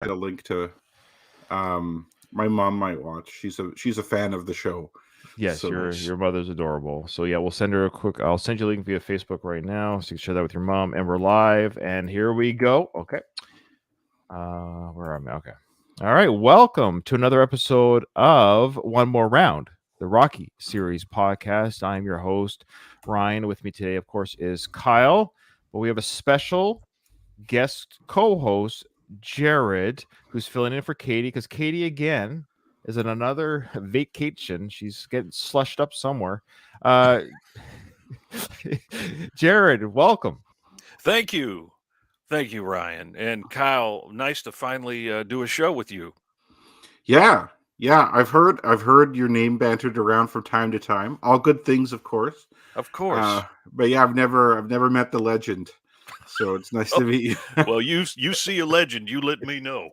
a link to. My mom might watch. She's a fan of the show. Yes, So your mother's adorable. So yeah, we'll send her a quick. I'll send you a link via Facebook right now, so you can share that with your mom. And we're live. And here we go. Okay. Where am I? Okay. All right. Welcome to another episode of One More Round, the Rocky series podcast. I'm your host, Ryan. With me today, of course, is Kyle. But we have a special guest co-host, Jared, who's filling in for Katie because Katie again is in another vacation. She's getting slushed up somewhere. Uh, Jared, welcome. Thank you. Thank you, Ryan. And Kyle, nice to finally do a show with you. yeah, yeah. I've heard your name bantered around from time to time. All good things, of course. Of course. But yeah, I've never met the legend. So it's nice to meet you. Well, you see a legend, you let me know.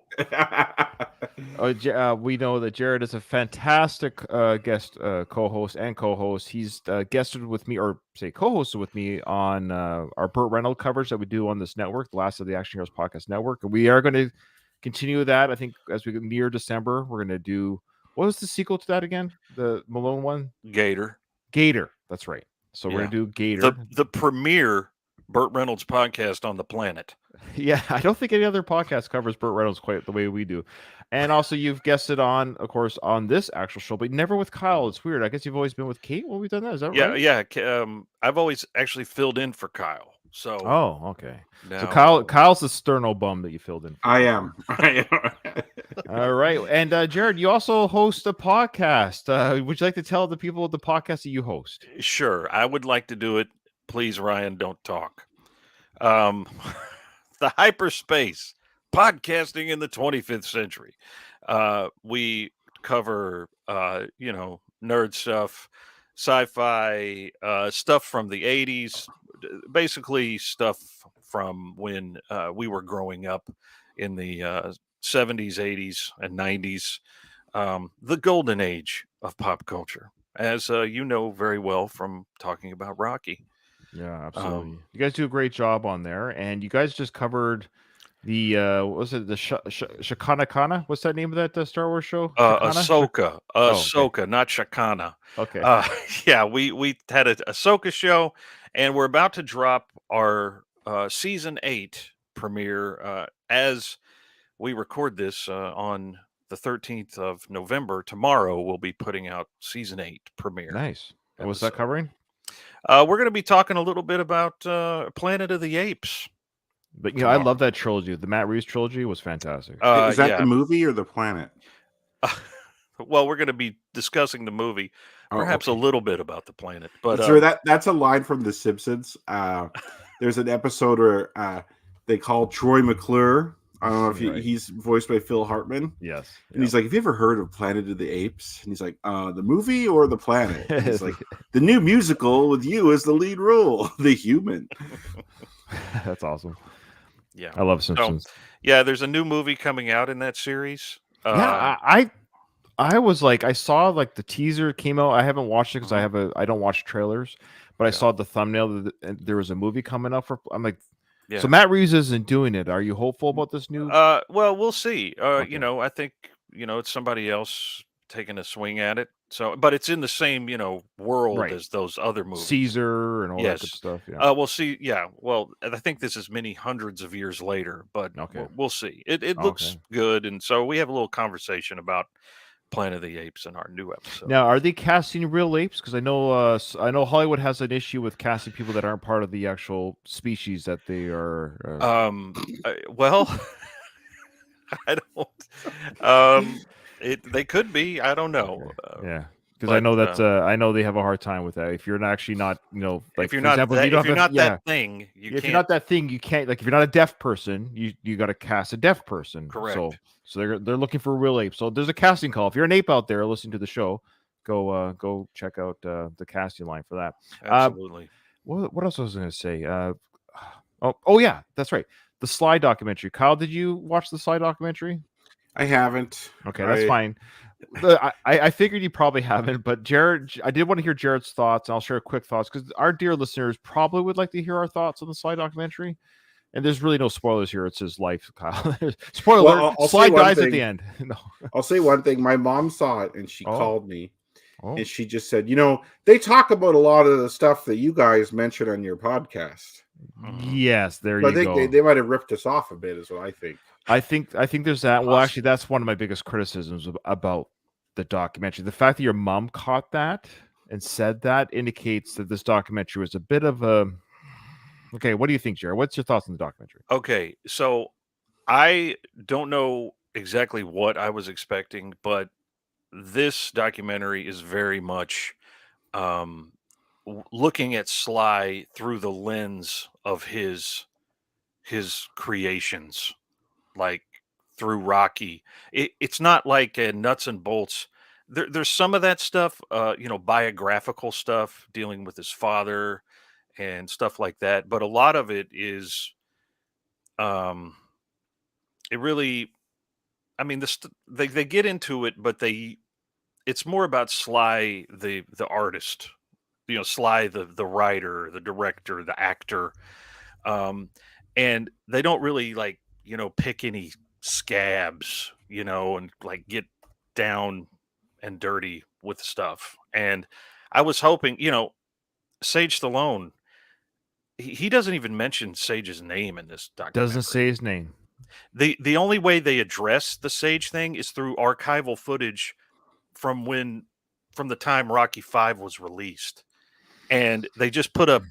We know that Jared is a fantastic guest co-host and co-host. He's guested with me, or say co-hosted with me on our Burt Reynolds coverage that we do on this network, the last of the Action Heroes podcast network. And we are going to continue that. I think as we get near December, we're going to do, what was the sequel to that again? The Malone one? Gator. That's right. So we're going to do Gator. The premier Burt Reynolds podcast on the planet. Yeah, I don't think any other podcast covers Burt Reynolds quite the way we do. And also, you've guested on, of course, on this actual show, but never with Kyle. It's weird. I guess you've always been with Kate when we've done that. Is that right? Yeah. I've always actually filled in for Kyle. So. Oh, okay. Now, so Kyle's the sterno bum that you filled in for. I am. All right. And Jared, you also host a podcast. Would you like to tell the people of the podcast that you host? Sure. I would like to do it. Please, Ryan, don't talk. The hyperspace podcasting in the 25th century. We cover, nerd stuff, sci-fi, stuff from the 80s, basically stuff from when we were growing up in the 70s, 80s, and 90s, the golden age of pop culture, as you know very well from talking about Rocky. Yeah, absolutely. You guys do a great job on there, and you guys just covered the what was it, the Shakana Kana? What's that name of that Star Wars show? Ahsoka, okay. Not Shakana. Okay. Yeah, we had a Ahsoka show, and we're about to drop our season 8 premiere as we record this on the 13th of November. Tomorrow we'll be putting out season 8 premiere. Nice. And what's that covering? We're going to be talking a little bit about Planet of the Apes. But I love that trilogy. The Matt Reeves trilogy was fantastic. Is that the movie or the planet? Well, we're going to be discussing the movie, perhaps a little bit about the planet. But that's a line from The Simpsons. There's an episode where they call Troy McClure. I don't know if he's voiced by Phil Hartman. Yes. And he's like, have you ever heard of Planet of the Apes? And he's like, the movie or the planet? And he's like, the new musical with you as the lead role, The Human. That's awesome. Yeah. I love Simpsons. So, yeah, there's a new movie coming out in that series. I was like, I saw like the teaser came out. I haven't watched it because I don't watch trailers, but I saw the thumbnail that there was a movie coming up for. I'm like, so Matt Reeves isn't doing it. Are you hopeful about this new? Well, we'll see. Okay. I think it's somebody else taking a swing at it. So, but it's in the same world as those other movies, Caesar and all that good stuff. Yeah. We'll see. Yeah. Well, I think this is many hundreds of years later, but we'll see. It looks good, and so we have a little conversation about Planet of the Apes in our new episode. Now, are they casting real apes? Because I know Hollywood has an issue with casting people that aren't part of the actual species that they are. Well, I don't. They could be. I don't know. Yeah. Because I know that I know they have a hard time with that. If you're actually not, like if you're not that thing, you can't. If you're not that thing, you can't. Like if you're not a deaf person, you got to cast a deaf person. Correct. So they're looking for a real ape. So there's a casting call. If you're an ape out there listening to the show, go check out the casting line for that. Absolutely. What else was I going to say? Oh yeah, that's right. The Sly documentary. Kyle, did you watch the Sly documentary? I haven't. Okay, that's fine. I figured you probably haven't, but Jared, I did want to hear Jared's thoughts, and I'll share quick thoughts because our dear listeners probably would like to hear our thoughts on the Sly documentary. And there's really no spoilers here. It's his life, Kyle. Spoiler Well, alert, I'll Sly say one dies at thing. the end. No. I'll say one thing. My mom saw it and she Oh. called me Oh. and she just said, they talk about a lot of the stuff that you guys mentioned on your podcast. Yes, there So you I think go. they might have ripped us off a bit, is what I think. I think there's that. Well, actually, that's one of my biggest criticisms about the documentary. The fact that your mom caught that and said that indicates that this documentary was a bit of a. Okay, what do you think, Jared? What's your thoughts on the documentary? Okay, so I don't know exactly what I was expecting, but this documentary is very much um, looking at Sly through the lens of his creations, like through Rocky. It's not like a nuts and bolts. There's some of that stuff, biographical stuff dealing with his father and stuff like that, but a lot of it is, um, it really. I mean, they get into it, but it's more about Sly the artist, Sly the writer, the director, the actor, um, and they don't really like pick any scabs, and like get down and dirty with stuff. And I was hoping, Sage Stallone, he doesn't even mention Sage's name in this documentary. Doesn't say his name. The only way they address the Sage thing is through archival footage from the time Rocky 5 was released. And they just put a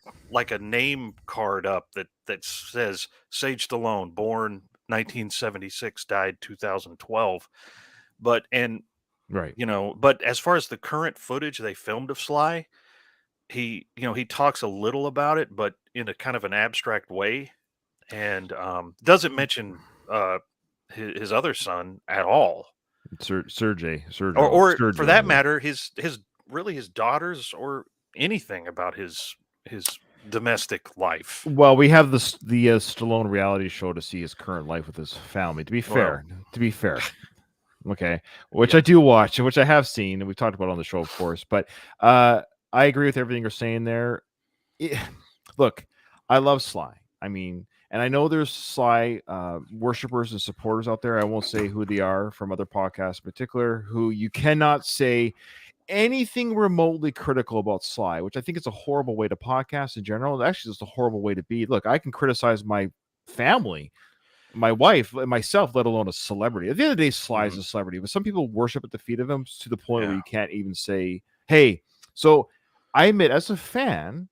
name card up that says Sage Stallone, born 1976, died 2012. But Right. but as far as the current footage they filmed of Sly, he talks a little about it, but in a kind of an abstract way, and doesn't mention his other son at all, Sergey, or for that Sergio. matter, his daughters, or anything about his domestic life. Well, we have the Stallone reality show to see his current life with his family. To be fair, okay, which I do watch, which I have seen, and we've talked about on the show, of course. But I agree with everything you're saying there. Look, I love Sly. I mean, and I know there's Sly worshippers and supporters out there. I won't say who they are from other podcasts in particular, who you cannot say anything remotely critical about Sly, which I think is a horrible way to podcast in general. Actually, it's a horrible way to be. Look, I can criticize my family, my wife, and myself, let alone a celebrity. At the end of the day, Sly is a celebrity, but some people worship at the feet of him to the point where you can't even say, hey. So I admit, as a fan,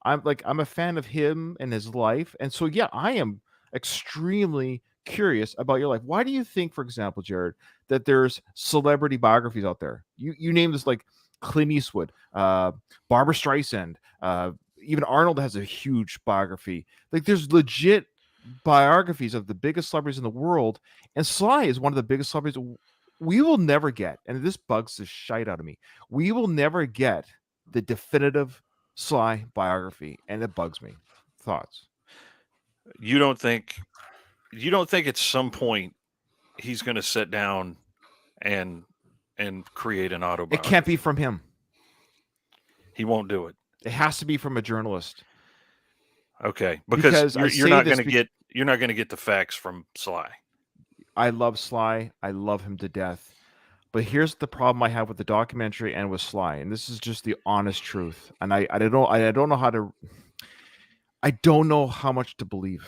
I'm a fan of him and his life. And so, yeah, I am extremely curious about your life. Why do you think, for example, Jared, that there's celebrity biographies out there? You name this, like Clint Eastwood, Barbara Streisand, even Arnold has a huge biography. Like there's legit biographies of the biggest celebrities in the world, and Sly is one of the biggest celebrities we will never get. And this bugs the shite out of me. We will never get the definitive Sly biography, and it bugs me. Thoughts? You don't think at some point he's going to sit down and create an autobiography? It can't be from him. He won't do it. It has to be from a journalist. Okay, because you're not going to get the facts from Sly. I love Sly. I love him to death. But here's the problem I have with the documentary and with Sly, and this is just the honest truth. And I don't know how much to believe.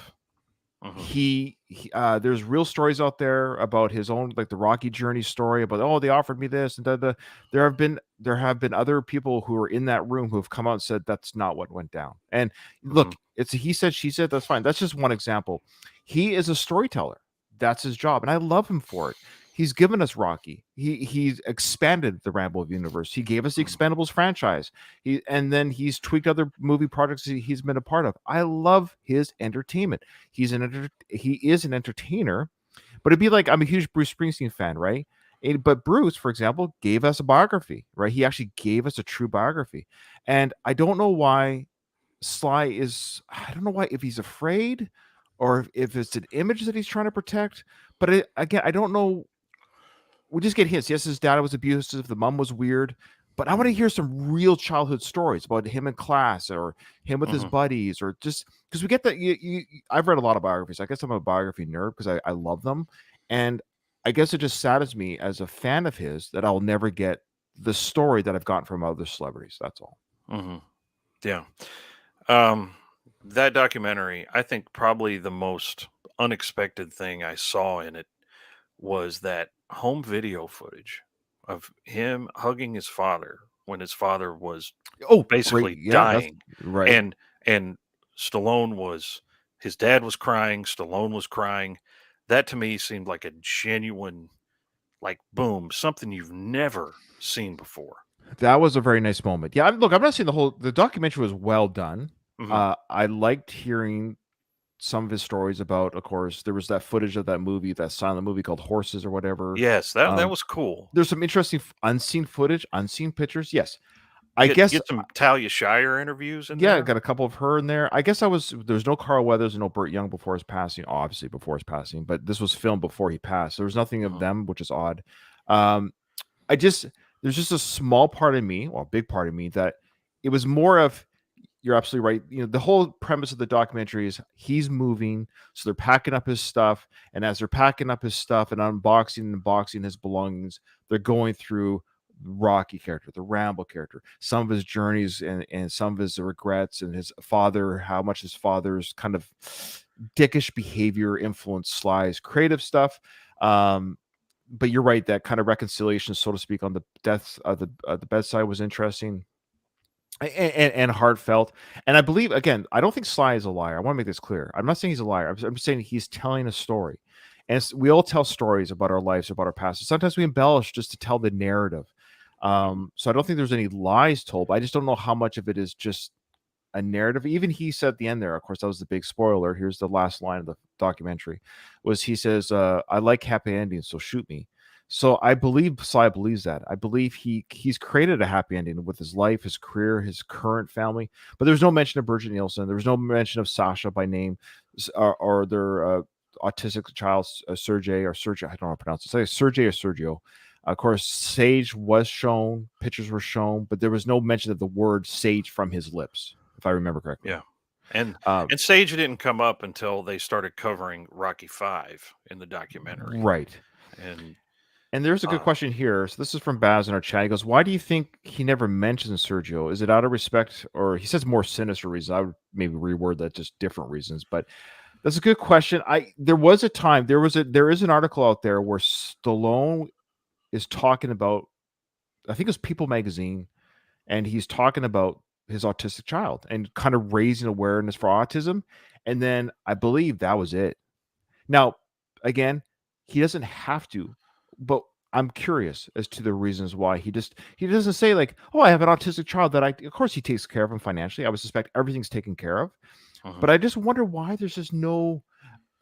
Mm-hmm. There's real stories out there about his own, like the Rocky journey story about, they offered me this, and there have been other people who were in that room who have come out and said that's not what went down. And look, it's a he said, she said. That's fine. That's just one example. He is a storyteller. That's his job, and I love him for it. He's given us Rocky. He's expanded the Rambo universe. He gave us the Expendables franchise. And then he's tweaked other movie projects he's been a part of. I love his entertainment. He is an entertainer, but it'd be like, I'm a huge Bruce Springsteen fan, right? But Bruce, for example, gave us a biography, right? He actually gave us a true biography. And I don't know why Sly is, I don't know why, if he's afraid or if it's an image that he's trying to protect. But again, I don't know. We just get hints. Yes, his dad was abusive. The mom was weird. but I want to hear some real childhood stories about him in class or him with his Mhm. buddies, or just because we get that. I've read a lot of biographies. I guess I'm a biography nerd because I love them. And I guess it just saddens me as a fan of his that I'll never get the story that I've gotten from other celebrities. That's all. Mhm. Yeah. Um, that documentary, I think probably the most unexpected thing I saw in it was that home video footage of him hugging his father when his father was Oh, great. basically Yeah, that's dying, right. and Stallone was his dad was crying, Stallone was crying. That to me seemed like a genuine, like, boom, something you've never seen before. That was a very nice moment. Yeah, look, I'm not saying the documentary was well done. Mhm. I liked hearing some of his stories about, of course, there was that footage of that movie, that silent movie called Horses or whatever. Yes, that was cool. There's some interesting unseen footage, unseen pictures. Yes. I Get guess, get some Talia Shire interviews in yeah, there. got a couple of her in there. I guess there's no Carl Weathers and no Burt Young before his passing, obviously before his passing, but this was filmed before he passed. There was nothing of Mhm. them, which is odd. Um, there's just a small part of me, well, a big part of me, that it was more of, you're absolutely right. The whole premise of the documentary is he's moving, so they're packing up his stuff, and as they're packing up his stuff and unboxing and boxing his belongings, they're going through Rocky character, the Rambo character, some of his journeys and some of his regrets, and his father, how much his father's kind of dickish behavior influenced Sly's creative stuff. Um, but you're right, that kind of reconciliation, so to speak, on the death of the bedside was interesting and heartfelt. And I believe, again, I don't think Sly is a liar. I want to make this clear. I'm not saying he's a liar. I'm saying he's telling a story. And we all tell stories about our lives, about our past. Sometimes we embellish just to tell the narrative. So I don't think there's any lies told, but I just don't know how much of it is just a narrative. Even he said at the end there, of course, that was the big spoiler. Here's the last line of the documentary, was he says, I like happy endings, so shoot me. So I believe Sly believes that. I believe he's created a happy ending with his life, his career, his current family. But there's no mention of Bridget Nielsen. There was no mention of Sasha by name, or their autistic child, Sergey or Sergio. I don't know how to pronounce it. Say Sergey or Sergio. Of course, Sage was shown, pictures were shown, but there was no mention of the word Sage from his lips, if I remember correctly. Yeah. And Uh, and Sage didn't come up until they started covering Rocky 5 in the documentary. right. And And there's a good uh, question here. So this is from Baz in our chat. He goes, "Why do you think he never mentions Sergio? Is it out of respect, or he says more sinister reasons? I would maybe reword that, just different reasons." But that's a good question. There was a time, there is an article out there where Stallone is talking about, I think it's People Magazine, and he's talking about his autistic child and kind of raising awareness for autism. And then I believe that was it. Now, again, he doesn't have to, but I'm curious as to the reasons why he doesn't say like, "Oh, I have an autistic child that of course he takes care of him financially. I would suspect everything's taken care of." mhm. But I just wonder why there's just no,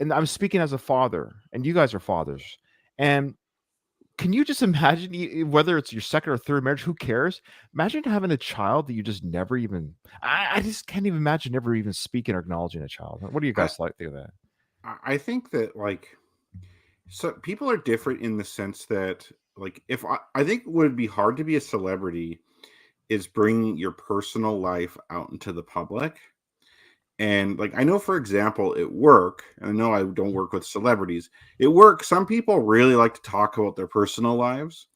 and I'm speaking as a father, and you guys are fathers. And can you just imagine, whether it's your second or third marriage, who cares? Imagine having a child that you just never even, I just can't even imagine never even speaking or acknowledging a child. What do you I guys like think of that? I think that, like, so people are different in the sense that, like, if I think it would be hard to be a celebrity is bringing your personal life out into the public. And, like, I know, for example, at work, and I know I don't work with celebrities. At work, some people really like to talk about their personal lives,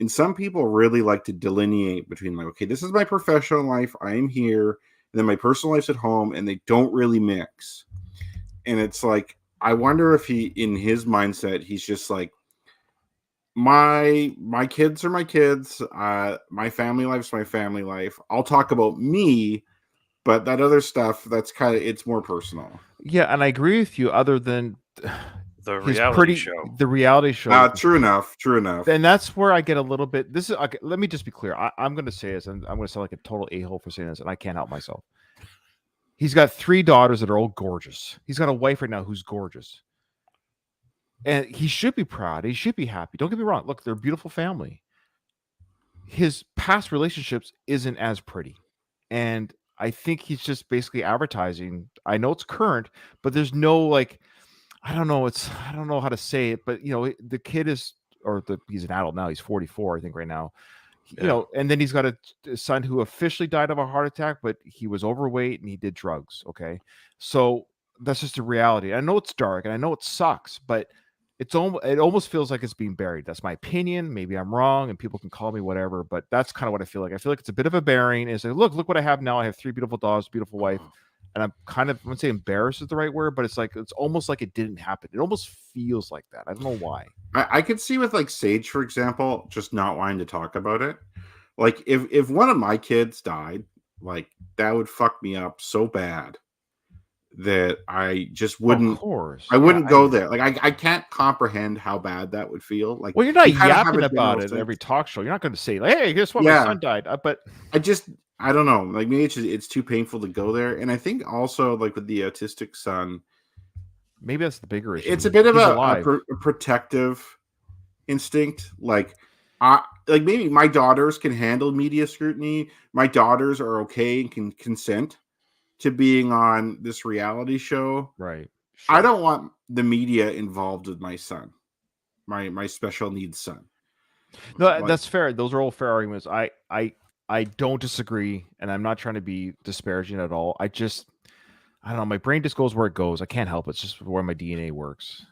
and some people really like to delineate between, like, okay, this is my professional life, I am here, and then my personal life's at home, and they don't really mix. And it's like, I wonder if he, in his mindset, he's just like, my kids are my kids, my family life's my family life. I'll talk about me, but that other stuff, that's kind of, it's more personal. Yeah, and I agree with you. Other than The his reality show. the reality show, True enough. True enough. and that's where I get a little bit. This is okay, let me just be clear. I'm going to say this, and I'm going to sound like a total a-hole for saying this, and I can't help myself. He's got 3 daughters that are all gorgeous. He's got a wife right now who's gorgeous, and he should be proud. He should be happy. Don't get me wrong. Look, they're a beautiful family. His past relationships isn't as pretty, and I think he's just basically advertising. I know it's current, but there's no, like, I don't know. I don't know how to say it, but the kid is, he's an adult now. He's 44, I think, right now. you know, and then he's got a son who officially died of a heart attack, but he was overweight and he did drugs. Okay. So that's just a reality. I know it's dark and I know it sucks, but it almost feels like it's being buried. That's my opinion. Maybe I'm wrong and people can call me whatever, but that's kind of what I feel like. I feel like it's a bit of a burying. It's like, look what I have now. I have 3 beautiful dogs, beautiful wife. And I'm kind of, I wouldn't say embarrassed is the right word, but it's like, it's almost like it didn't happen. It almost feels like that. I don't know why. I could see with like Sage, for example, just not wanting to talk about it. Like if one of my kids died, like that would fuck me up so bad that I just wouldn't. Of course. I wouldn't go there. Like I can't comprehend how bad that would feel. Like, well, you're not you kind of have yapping a about general it at sense. every talk show. You're not going to say, like, hey, guess what? My Yeah. son died. But I don't know. Like maybe it's too painful to go there. And I think also like with the autistic son, maybe that's the bigger issue. it's a bit of He's a alive. protective instinct. Like maybe my daughters can handle media scrutiny. My daughters are okay and can consent to being on this reality show. Right. I Sure. don't want the media involved with my son, my special needs son. No, Like, that's fair. Those are all fair arguments. I don't disagree, and I'm not trying to be disparaging at all. I don't know. My brain just goes where it goes. I can't help it. It's just where my DNA works.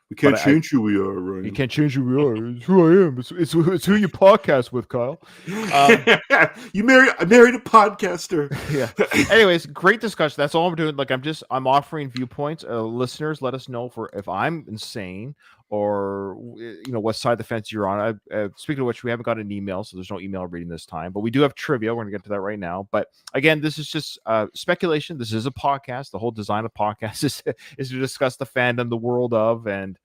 we can't but change who we are, Ryan. You can't change who we are. It's who I am. It's who you podcast with, Kyle. I married a podcaster. Yeah. Anyways, great discussion. That's all I'm doing. Like I'm offering viewpoints. Listeners, let us know if I'm insane or what side of the fence you're on. Speaking of which, we haven't got an email, so there's no email reading this time. But we do have trivia. We're gonna get to that right now. But again, this is just speculation. This is a podcast. The whole design of podcasts is to discuss the fandom, the world of, and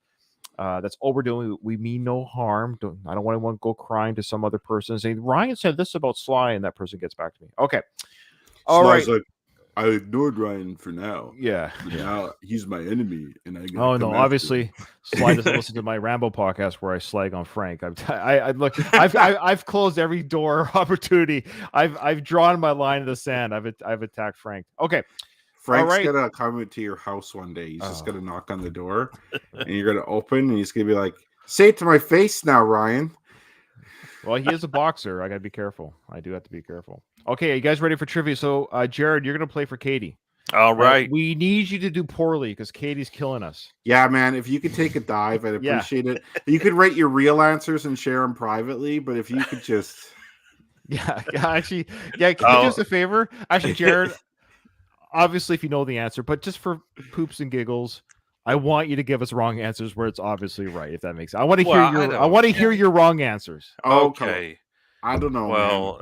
that's all we're doing. We mean no harm. I don't want anyone to go crying to some other person saying Ryan said this about Sly, and that person gets back to me. Okay. All Sly's right. like, I ignored Ryan for now. Yeah. Now he's my enemy, and I. Oh no! Obviously, Sly doesn't listen to my Rambo podcast where I slag on Frank. I've closed every door opportunity. I've drawn my line in the sand. I've attacked Frank. Okay. Frank's gonna come to your house one day. He's just gonna knock on the door, and you're gonna open, and he's gonna be like, "Say it to my face now, Ryan." Well, he is a boxer. I gotta be careful. I do have to be careful. Okay, are you guys ready for trivia? So, Jared, you're gonna play for Katie. All right. We need you to do poorly because Katie's killing us. Yeah, man. If you could take a dive, I'd appreciate it. You could write your real answers and share them privately, but if you could just, actually, can you do us a favor? Actually, Jared, obviously, if you know the answer, but just for poops and giggles, I want you to give us wrong answers where it's obviously right. If that makes sense, I want to hear I want to hear your wrong answers. Okay. I don't know. Well,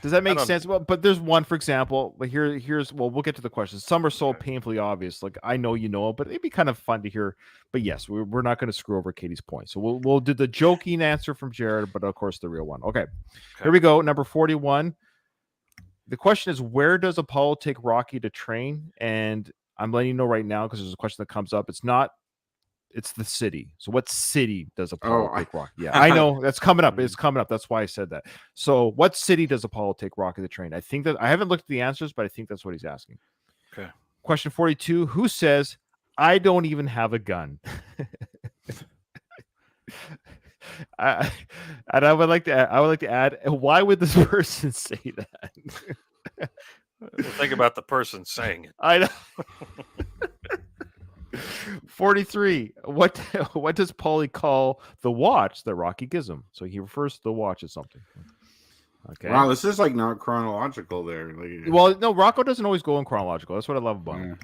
does that make sense? Well, but there's one, for example. Like we'll get to the questions. Some are so painfully obvious. Like I know you know it, but it'd be kind of fun to hear. But yes, we're not going to screw over Katie's point. So we'll do the joking answer from Jared, but of course the real one. Okay. Here we go. Number 41. The question is, where does Apollo take Rocky to train? And I'm letting you know right now because there's a question that comes up. It's the city. So what city does Apollo take Rocky? Yeah, I know that's coming up. It's coming up. That's why I said that. So what city does Apollo take Rocky to train? I think that I haven't looked at the answers, but I think that's what he's asking. Okay. Question 42. Who says I don't even have a gun? I would like to add, why would this person say that? Think about the person saying it. I know. 43. What does Paulie call the watch that Rocky gives him? So he refers to the watch as something. Okay. Wow, this is like not chronological there. Well, no, Rocco doesn't always go in chronological. That's what I love about him.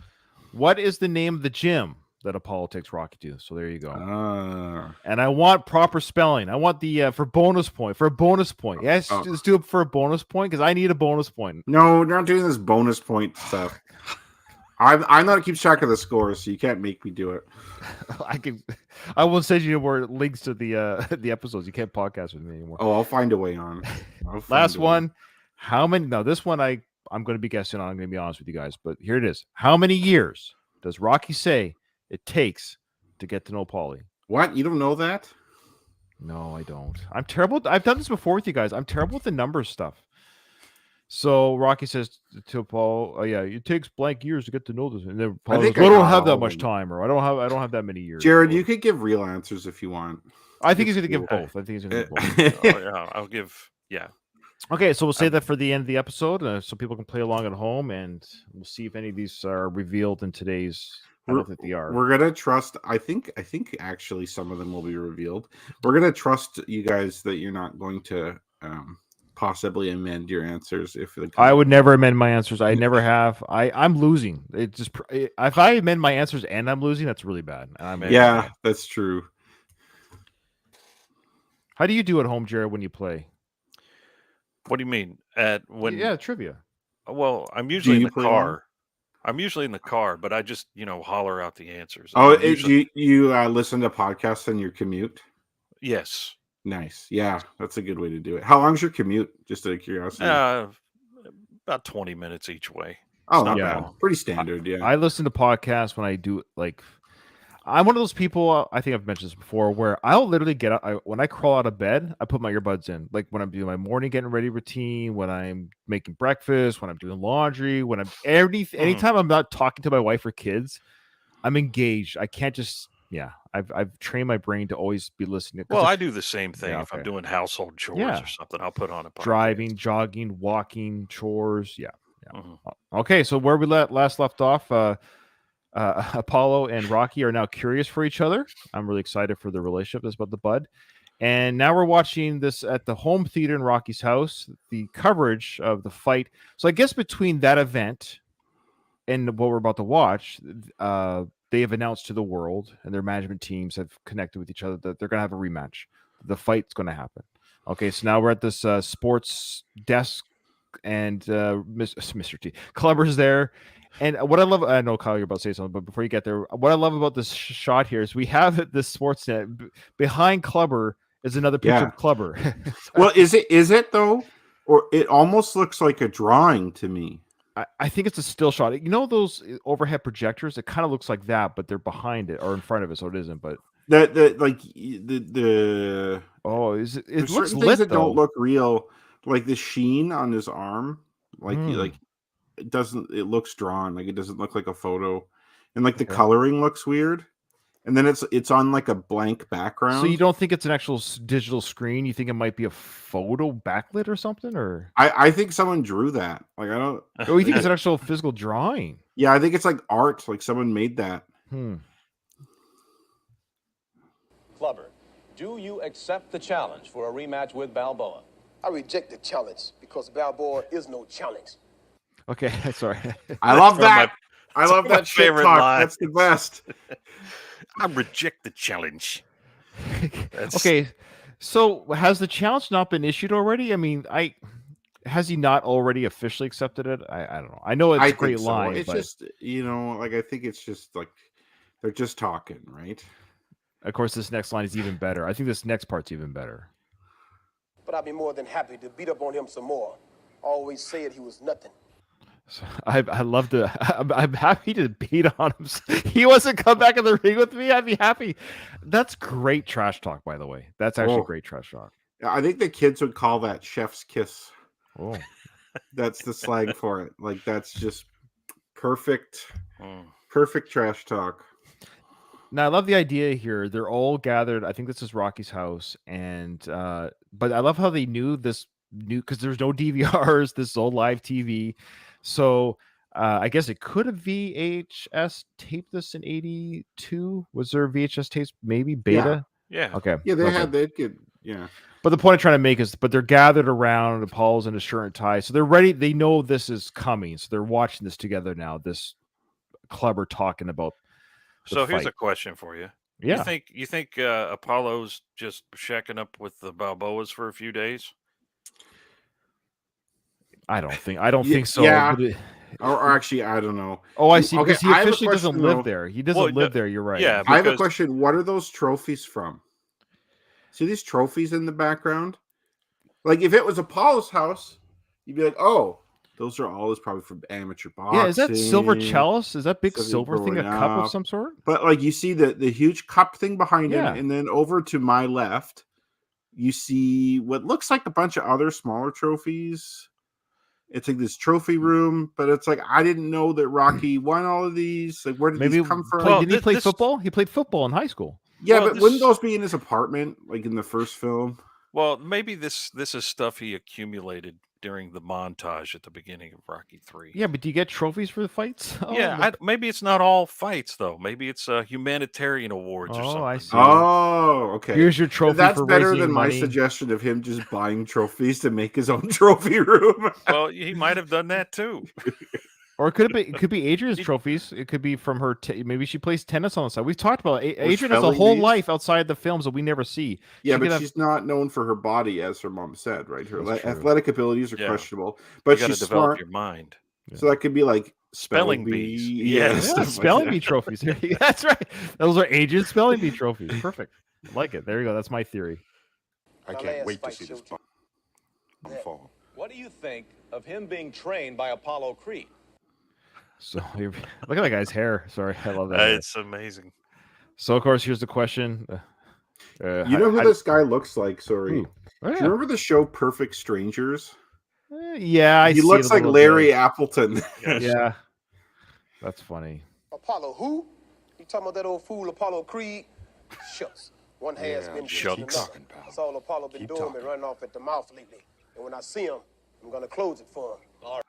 What is the name of the gym that Apollo takes Rocky to? So there you go. And I want proper spelling. I want the for bonus point. Yes, just do it for a bonus point because I need a bonus point. No, we're not doing this bonus point stuff. I'm not keeps track of the scores, so you can't make me do it. I will send you more links to the episodes. You can't podcast with me anymore. Oh, I'll find a way on. Last one. How many? Now this one I'm going to be guessing on. I'm going to be honest with you guys, but here it is. How many years does Rocky say it takes to get to know Paulie? What? You don't know that? No, I don't. I'm terrible. I've done this before with you guys. I'm terrible with the numbers stuff. So Rocky says to Apollo, "Oh yeah, it takes blank years to get to know this." And then I Apollo goes, think "Well, I I don't got have that all of much them. time, or I don't have that many years." Jared, So you could give real answers if you want. I think It's he's going to give cool. both. I think he's going to give both. Oh yeah, I'll give. Yeah, Okay, so we'll save Um, that for the end of the episode, so people can play along at home, and we'll see if any of these are revealed in today's. I don't think they are. We're gonna trust. I think actually some of them will be revealed. We're gonna trust you guys that you're not going to possibly amend your answers if they come I up. would never amend my answers. I never have. I'm losing. It just if I amend my answers and I'm losing, that's really bad. I'm okay with Yeah, that. that's true. How do you do at home, Jared, when you play? what do you mean? At when? Yeah, trivia. Well, I'm Do usually in you the play along? car. I'm usually in the car, but I just holler out the answers. Oh, I'm usually do you listen to podcasts on your commute? yes. Nice. Yeah, that's a good way to do it. How long's your commute? Just out of curiosity. About 20 minutes each way. Oh, It's not not bad. long. Pretty standard. Yeah. I listen to podcasts when I do like. I'm one of those people. I think I've mentioned this before, where I'll literally get up when I crawl out of bed. I put my earbuds in, like when I'm doing my morning getting ready routine, when I'm making breakfast, when I'm doing laundry, when I'm anytime I'm not talking to my wife or kids, I'm engaged. I can't just I've trained my brain to always be listening. Well, I do the same thing Yeah, if I'm okay. doing household chores Yeah. or something. I'll put on a podcast. Driving, jogging, walking, chores. Yeah. Mhm. Okay, so where we last left off, Apollo and Rocky are now curious for each other. I'm really excited for the relationship. That's about the bud. And now we're watching this at the home theater in Rocky's house, the coverage of the fight. So I guess between that event and what we're about to watch, they have announced to the world, and their management teams have connected with each other that they're going to have a rematch. The fight's going to happen. Okay, so now we're at this sports desk, and Mr. T Clubber's there. And what I love, I know Kyle, you're about to say something, but before you get there, what I love about this shot here is we have this sports net behind Clubber is another picture Yeah. of Clubber. Well, is it though? Or it almost looks like a drawing to me. I think it's a still shot. You know those overhead projectors? It kind of looks like that, but they're behind it or in front of it, so it isn't. But the oh, is it? It there's looks certain lit things that though. don't look real, like the sheen on his arm, like it doesn't. It looks drawn, like it doesn't look like a photo, and like the Okay. coloring looks weird. And then it's on like a blank background. So you don't think it's an actual digital screen? You think it might be a photo backlit or something? Or I think someone drew that. Like I don't. oh, you think it's an actual physical drawing? Yeah, I think it's like art. Like someone made that. Clubber, do you accept the challenge for a rematch with Balboa? I reject the challenge because Balboa is no challenge. Okay, sorry. I love From that. I it's love my that shit favorite talk. line. That's the best. I reject the challenge. Okay, so has the challenge not been issued already? I mean, has he not already officially accepted it? I don't know. I know it's I a great think so. line, It's but just like I think it's just like they're just talking, right? of course, this next line is even better. I think this next part's even better. But I'd be more than happy to beat up on him some more. Always said he was nothing. So I love to. I'm happy to beat on him. He wants to come back in the ring with me. I'd be happy. That's great trash talk, by the way. That's actually Oh. great trash talk. I think the kids would call that chef's kiss. Oh, That's the slang for it. Like that's just perfect, Mm. perfect trash talk. now I love the idea here. They're all gathered. I think this is Rocky's house, and but I love how they knew this new because there's no DVRs. This is all live TV, so I guess it could have VHS taped this in '82. Was there VHS tapes? Maybe beta. Yeah. Okay. Yeah, okay. they'd get yeah. But the point I'm trying to make is, but they're gathered around. Paul's in a shirt and tie, so they're ready. They know this is coming, so they're watching this together now. This Clubber talking about. the So here's fight. a question for you. Yeah, You think Apollo's just shacking up with the Balboas for a few days? I don't think so. Yeah. but Or actually, I don't know. oh, I see. Okay, Because he I have a officially doesn't question, live though. there. He doesn't Well, live there. You're right. yeah, I have a because- question. What are those trophies from? See these trophies in the background? Like if it was Apollo's house, you'd be like, oh, those are all probably from amateur boxing. Yeah, is that silver chalice? Is that big Silver silver thing a growing cup of up. some sort? But like you see the huge cup thing behind Yeah. him, and then over to my left, you see what looks like a bunch of other smaller trophies. it's like this trophy room, but it's like I didn't know that Rocky won all of these. Like, where did Maybe these come from? Well, didn't he play this- football? He played football in high school. Yeah, well, but wouldn't this- those be in his apartment, like in the first film? Well, maybe this is stuff he accumulated during the montage at the beginning of Rocky 3. Yeah, but do you get trophies for the fights? Yeah, maybe it's not all fights though. Maybe it's humanitarian awards or Oh, something. I see. Oh, okay. Here's your trophy That's for better raising than my money. suggestion of him just buying trophies to make his own trophy room. Well, he might have done that too. Or it could be Adrian's trophies. It could be from her. Maybe she plays tennis on the side. We've talked about Adrian has a spelling whole bees. life outside the films that we never see. Yeah, She could but have- she's not known for her body, as her mom said, right? Her That's true. athletic abilities are Yeah. questionable, You but got to she's develop smart. your mind. So that could be like Spelling bees. bee, Yes. Yeah, stuff like spelling that. bee trophies. That's right. Those are Adrian's spelling bee trophies. Perfect. I like it. There you go. That's my theory. I My can't last wait to fight see this showed you that. fall. What do you think of him being trained by Apollo Creed? So look at that guy's hair. Sorry, I love that. hair. It's amazing. So of course, here's the question. You know who this guy looks like? Sorry. Ooh. Oh, Do yeah. you remember the show Perfect Strangers? Yeah, I He see looks it a like little Larry bit. Appleton. Yes. Yeah, that's funny. Apollo who? You talking about that old fool Apollo Creed? Shucks. One has Yeah, been just chasing keep another. talking, pal. That's all Apollo been Keep doing, been talking. running off at the mouth lately. And when I see him, I'm gonna close it for him.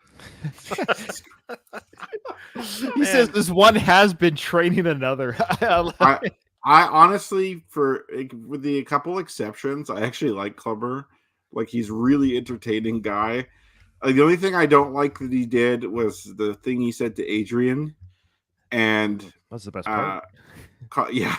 He says this one has been training another. I love I, it. I honestly, with the couple exceptions, I actually like Clubber. Like, he's really entertaining guy. The only thing I don't like that he did was the thing he said to Adrian, and That's the best part. yeah.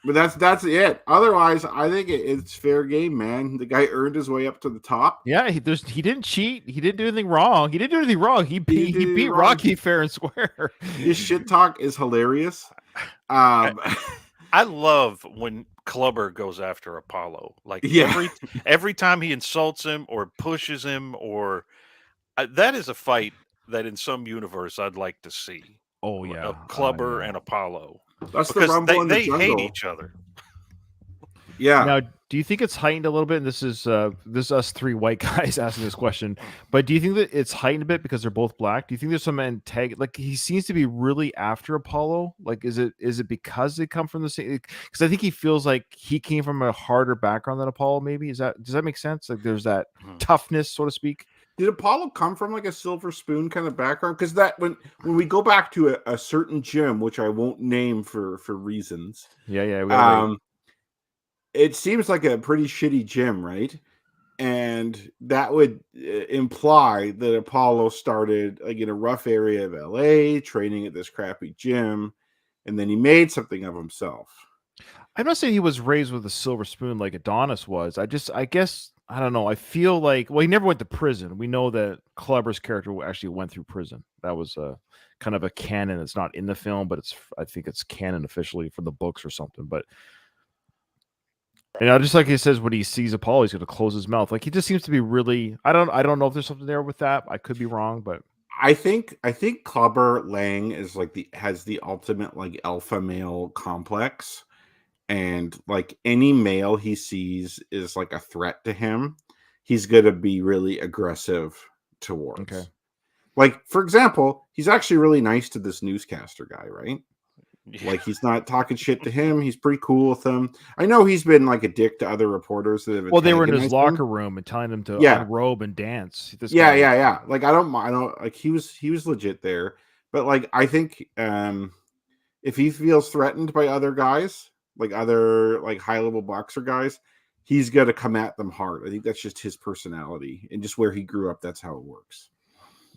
But that's it. Otherwise, I think it's fair game, man. The guy earned his way up to the top. Yeah, he didn't cheat. He didn't do anything wrong. He didn't do anything wrong. He did anything beat wrong. Rocky fair and square. His shit talk is hilarious. I love when Clubber goes after Apollo. Like Yeah. every time he insults him or pushes him, or that is a fight that in some universe I'd like to see. Oh yeah, Of Clubber and Apollo. That's the Because rumble in the they hate jungle. each other. Yeah. Now, do you think it's heightened a little bit? And this is us three white guys asking this question, but do you think that it's heightened a bit because they're both black? Do you think there's some like he seems to be really after Apollo? Like, is it because they come from the same? Because I think he feels like he came from a harder background than Apollo. Maybe does that make sense? Like, there's that toughness, so to speak. Did Apollo come from like a silver spoon kind of background? Because that when we go back to a certain gym, which I won't name for reasons, Yeah. We gotta wait. it seems like a pretty shitty gym, right? And that would imply that Apollo started like in a rough area of LA, training at this crappy gym, and then he made something of himself. I'm not saying he was raised with a silver spoon like Adonis was. I guess I don't know. I feel like he never went to prison. We know that Clubber's character actually went through prison. That was kind of a canon. It's not in the film, but I think it's canon officially for the books or something. But just like he says, when he sees Apollo, he's going to close his mouth. Like, he just seems to be really. I don't know if there's something there with that. I could be wrong, but I think Clubber Lang is like has the ultimate like alpha male complex. And like any male he sees is like a threat to him, he's gonna be really aggressive towards. Okay. Like, for example, he's actually really nice to this newscaster guy, right? Yeah. Like, he's not talking shit to him. He's pretty cool with him. I know he's been like a dick to other reporters that have. Well, they were in his antagonized him. locker room and telling him to Yeah. unrobe and dance. This Yeah. guy- Like, I don't like he was legit there, but like I think if he feels threatened by other guys, like other like high level boxer guys, he's gonna come at them hard. I think that's just his personality and just where he grew up. That's how it works.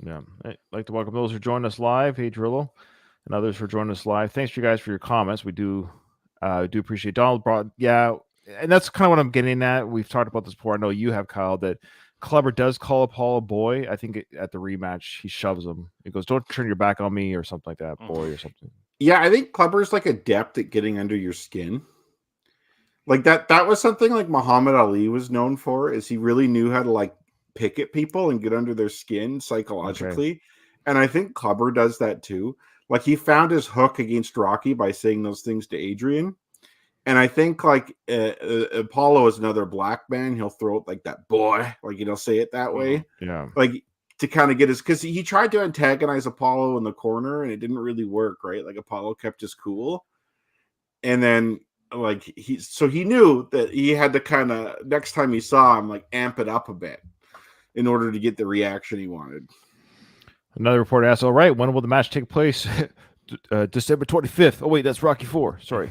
Yeah. I'd like to welcome those who joined us live. Hey, Drillo, and others for joining us live. Thanks you guys for your comments. We do appreciate. Donald brought, and that's kind of what I'm getting at. We've talked about this before. I know you have, Kyle, that Clubber does call Apollo boy. I think at the rematch he shoves him. He goes, "Don't turn your back on me," or something like that, boy, or something. Yeah, I think Clubber's like adept at getting under your skin. Like that was something like Muhammad Ali was known for, is he really knew how to like pick at people and get under their skin psychologically. Okay. And I think Clubber does that too. Like, he found his hook against Rocky by saying those things to Adrian. And I think like Apollo is another black man. He'll throw it like that boy, like, say it that way. Yeah. Like, to kind of get his, because he tried to antagonize Apollo in the corner and it didn't really work, right? Like Apollo kept his cool, and then like he knew that he had to kind of next time he saw him like amp it up a bit in order to get the reaction he wanted. Another reporter asked, "All right, when will the match take place?" December 25th. Oh wait, that's Rocky 4. Sorry.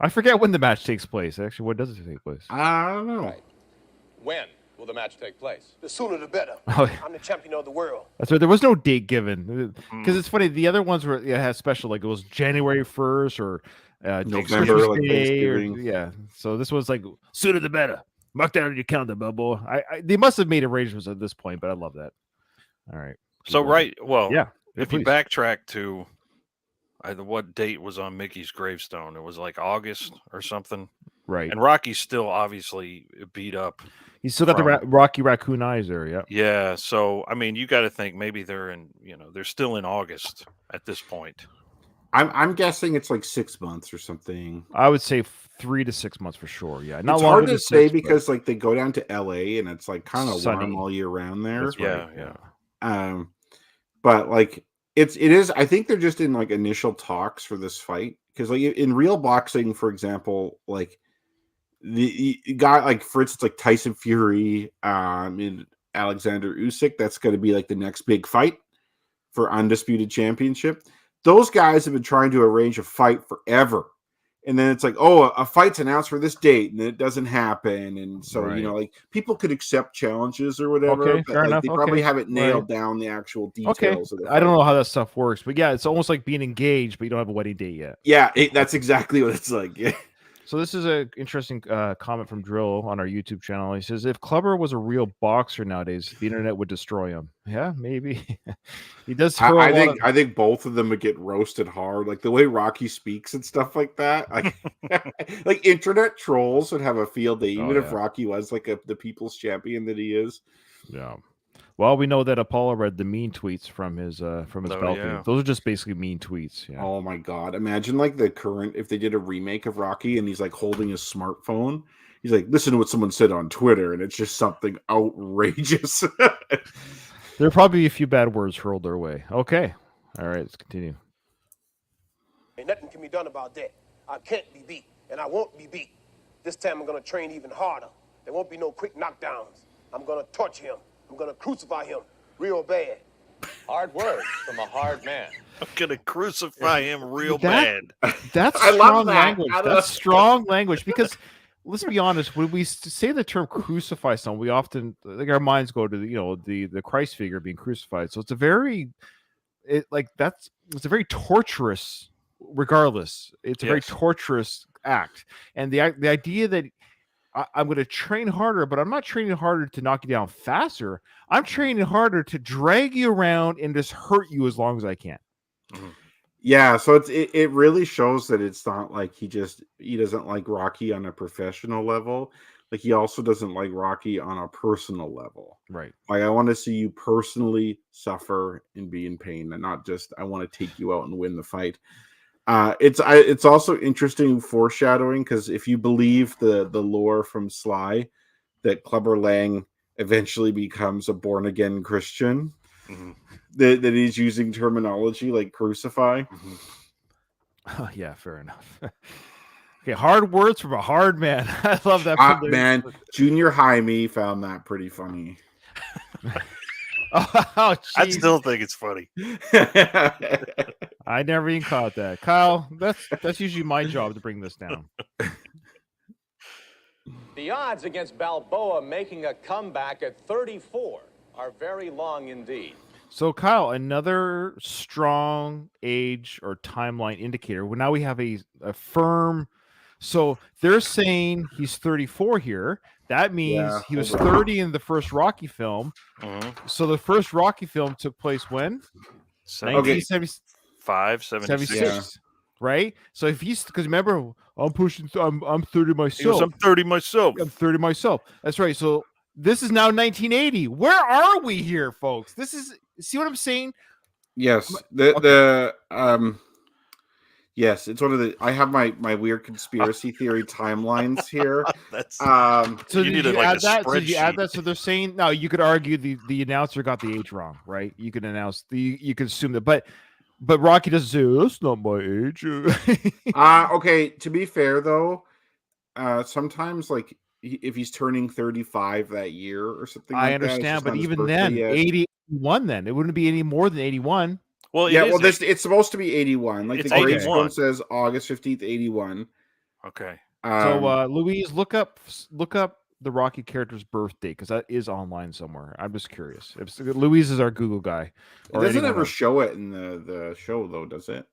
I forget when the match takes place. Actually, what does it take place? I don't know. Right. When will the match take place? The sooner the better. Oh, yeah. I'm the champion of the world. That's right. There was no date given because it's funny. The other ones were it had special, like it was January 1st or November, like Day or, Thanksgiving. yeah. So this was like sooner the better. Mark that on your calendar, Balboa. They must have made arrangements at this point, but I love that. All right. So well, Yeah. if you backtrack to what date was on Mickey's gravestone, it was like August or something. Right. And Rocky's still obviously beat up. He's still got the Rocky Raccoon eyes there. Yeah. Yeah. So I mean, you got to think maybe they're still in August at this point. I'm guessing it's like 6 months or something. I would say 3 to 6 months for sure. Yeah. It's hard to say because like they go down to LA and it's like kind of sunny warm all year round there. That's right. Yeah. But like it is. I think they're just in like initial talks for this fight because like in real boxing, for example, like the guy like for instance like Tyson Fury, and Alexander Usyk, that's going to be like the next big fight for undisputed championship. Those guys have been trying to arrange a fight forever. And then it's like, oh, a fight's announced for this date, and it doesn't happen. And so, like people could accept challenges or whatever. Okay, but fair enough. They probably haven't nailed down the actual details. Of the fight. I don't know how that stuff works, but yeah, it's almost like being engaged, but you don't have a wedding date yet. Yeah, that's exactly what it's like. Yeah. So this is an interesting comment from Drill on our YouTube channel. He says, if Clubber was a real boxer nowadays, the internet would destroy him. Yeah, maybe. He does. I think both of them would get roasted hard. Like the way Rocky speaks and stuff like that. Like, like internet trolls would have a field day, even if Rocky was like the people's champion that he is. Yeah. Well, we know that Apollo read the mean tweets from his balcony. Yeah. Those are just basically mean tweets. Yeah. Oh my God. Imagine like the current, if they did a remake of Rocky and he's like holding his smartphone. He's like, listen to what someone said on Twitter. And it's just something outrageous. There'll probably be a few bad words hurled their way. Okay. All right. Let's continue. Ain't nothing can be done about that. I can't be beat and I won't be beat. This time I'm going to train even harder. There won't be no quick knockdowns. I'm going to torture him. I'm going to crucify him real bad. Hard words from a hard man. I'm going to crucify him real bad. That's strong language. That's strong language because let's be honest, when we say the term crucify someone, we often like our minds go to the Christ figure being crucified. So it's a very it's a very torturous, regardless. It's a very torturous act. And the idea that I'm going to train harder, but I'm not training harder to knock you down faster. I'm training harder to drag you around and just hurt you as long as I can. Mm-hmm. Yeah, so it really shows that it's not like he doesn't like Rocky on a professional level. Like he also doesn't like Rocky on a personal level. Right. Like I want to see you personally suffer and be in pain, and not just I want to take you out and win the fight. It's also interesting foreshadowing because if you believe the lore from Sly, that Clubber Lang eventually becomes a born again Christian, that he's using terminology like crucify. Oh yeah, fair enough. Okay, hard words from a hard man. I love that. Man, Junior High me found that pretty funny. Oh, I still think it's funny. I never even caught that, Kyle. That's usually my job to bring this down. The odds against Balboa making a comeback at 34 are very long indeed. So, Kyle, another strong age or timeline indicator. Well, now we have a firm. So they're saying he's 34 here. That means he was 30 in the first Rocky film. So the first Rocky film took place when? 1975, 76. Right? So if he's, because remember, I'm 30 myself. I'm 30 myself. I'm 30 myself. That's right. So this is now 1980. Where are we here, folks? This is, see what I'm saying? Yes. Yes, it's one of the. I have my weird conspiracy theory timelines here. That's So You did needed you like add a that? So did you add spreadsheet. that? So they're saying no. You could argue the announcer got the age wrong, right? You could announce you could assume that, but Rocky doesn't say that's not my age. Okay. To be fair, though, sometimes like if he's turning 35 that year or something I like that, it's understand, just but not his even birthday then, yet. 81. Then it wouldn't be any more than 81. Well, it Yeah, is. well, it's supposed to be 81. Like the It's Okay. gravestone 81. says August 15th, 81. Okay. So Louise, look up the Rocky character's birthday because that is online somewhere. I'm just curious. If Louise is our Google guy, it or doesn't anyone ever else. show it in the show, though, does it?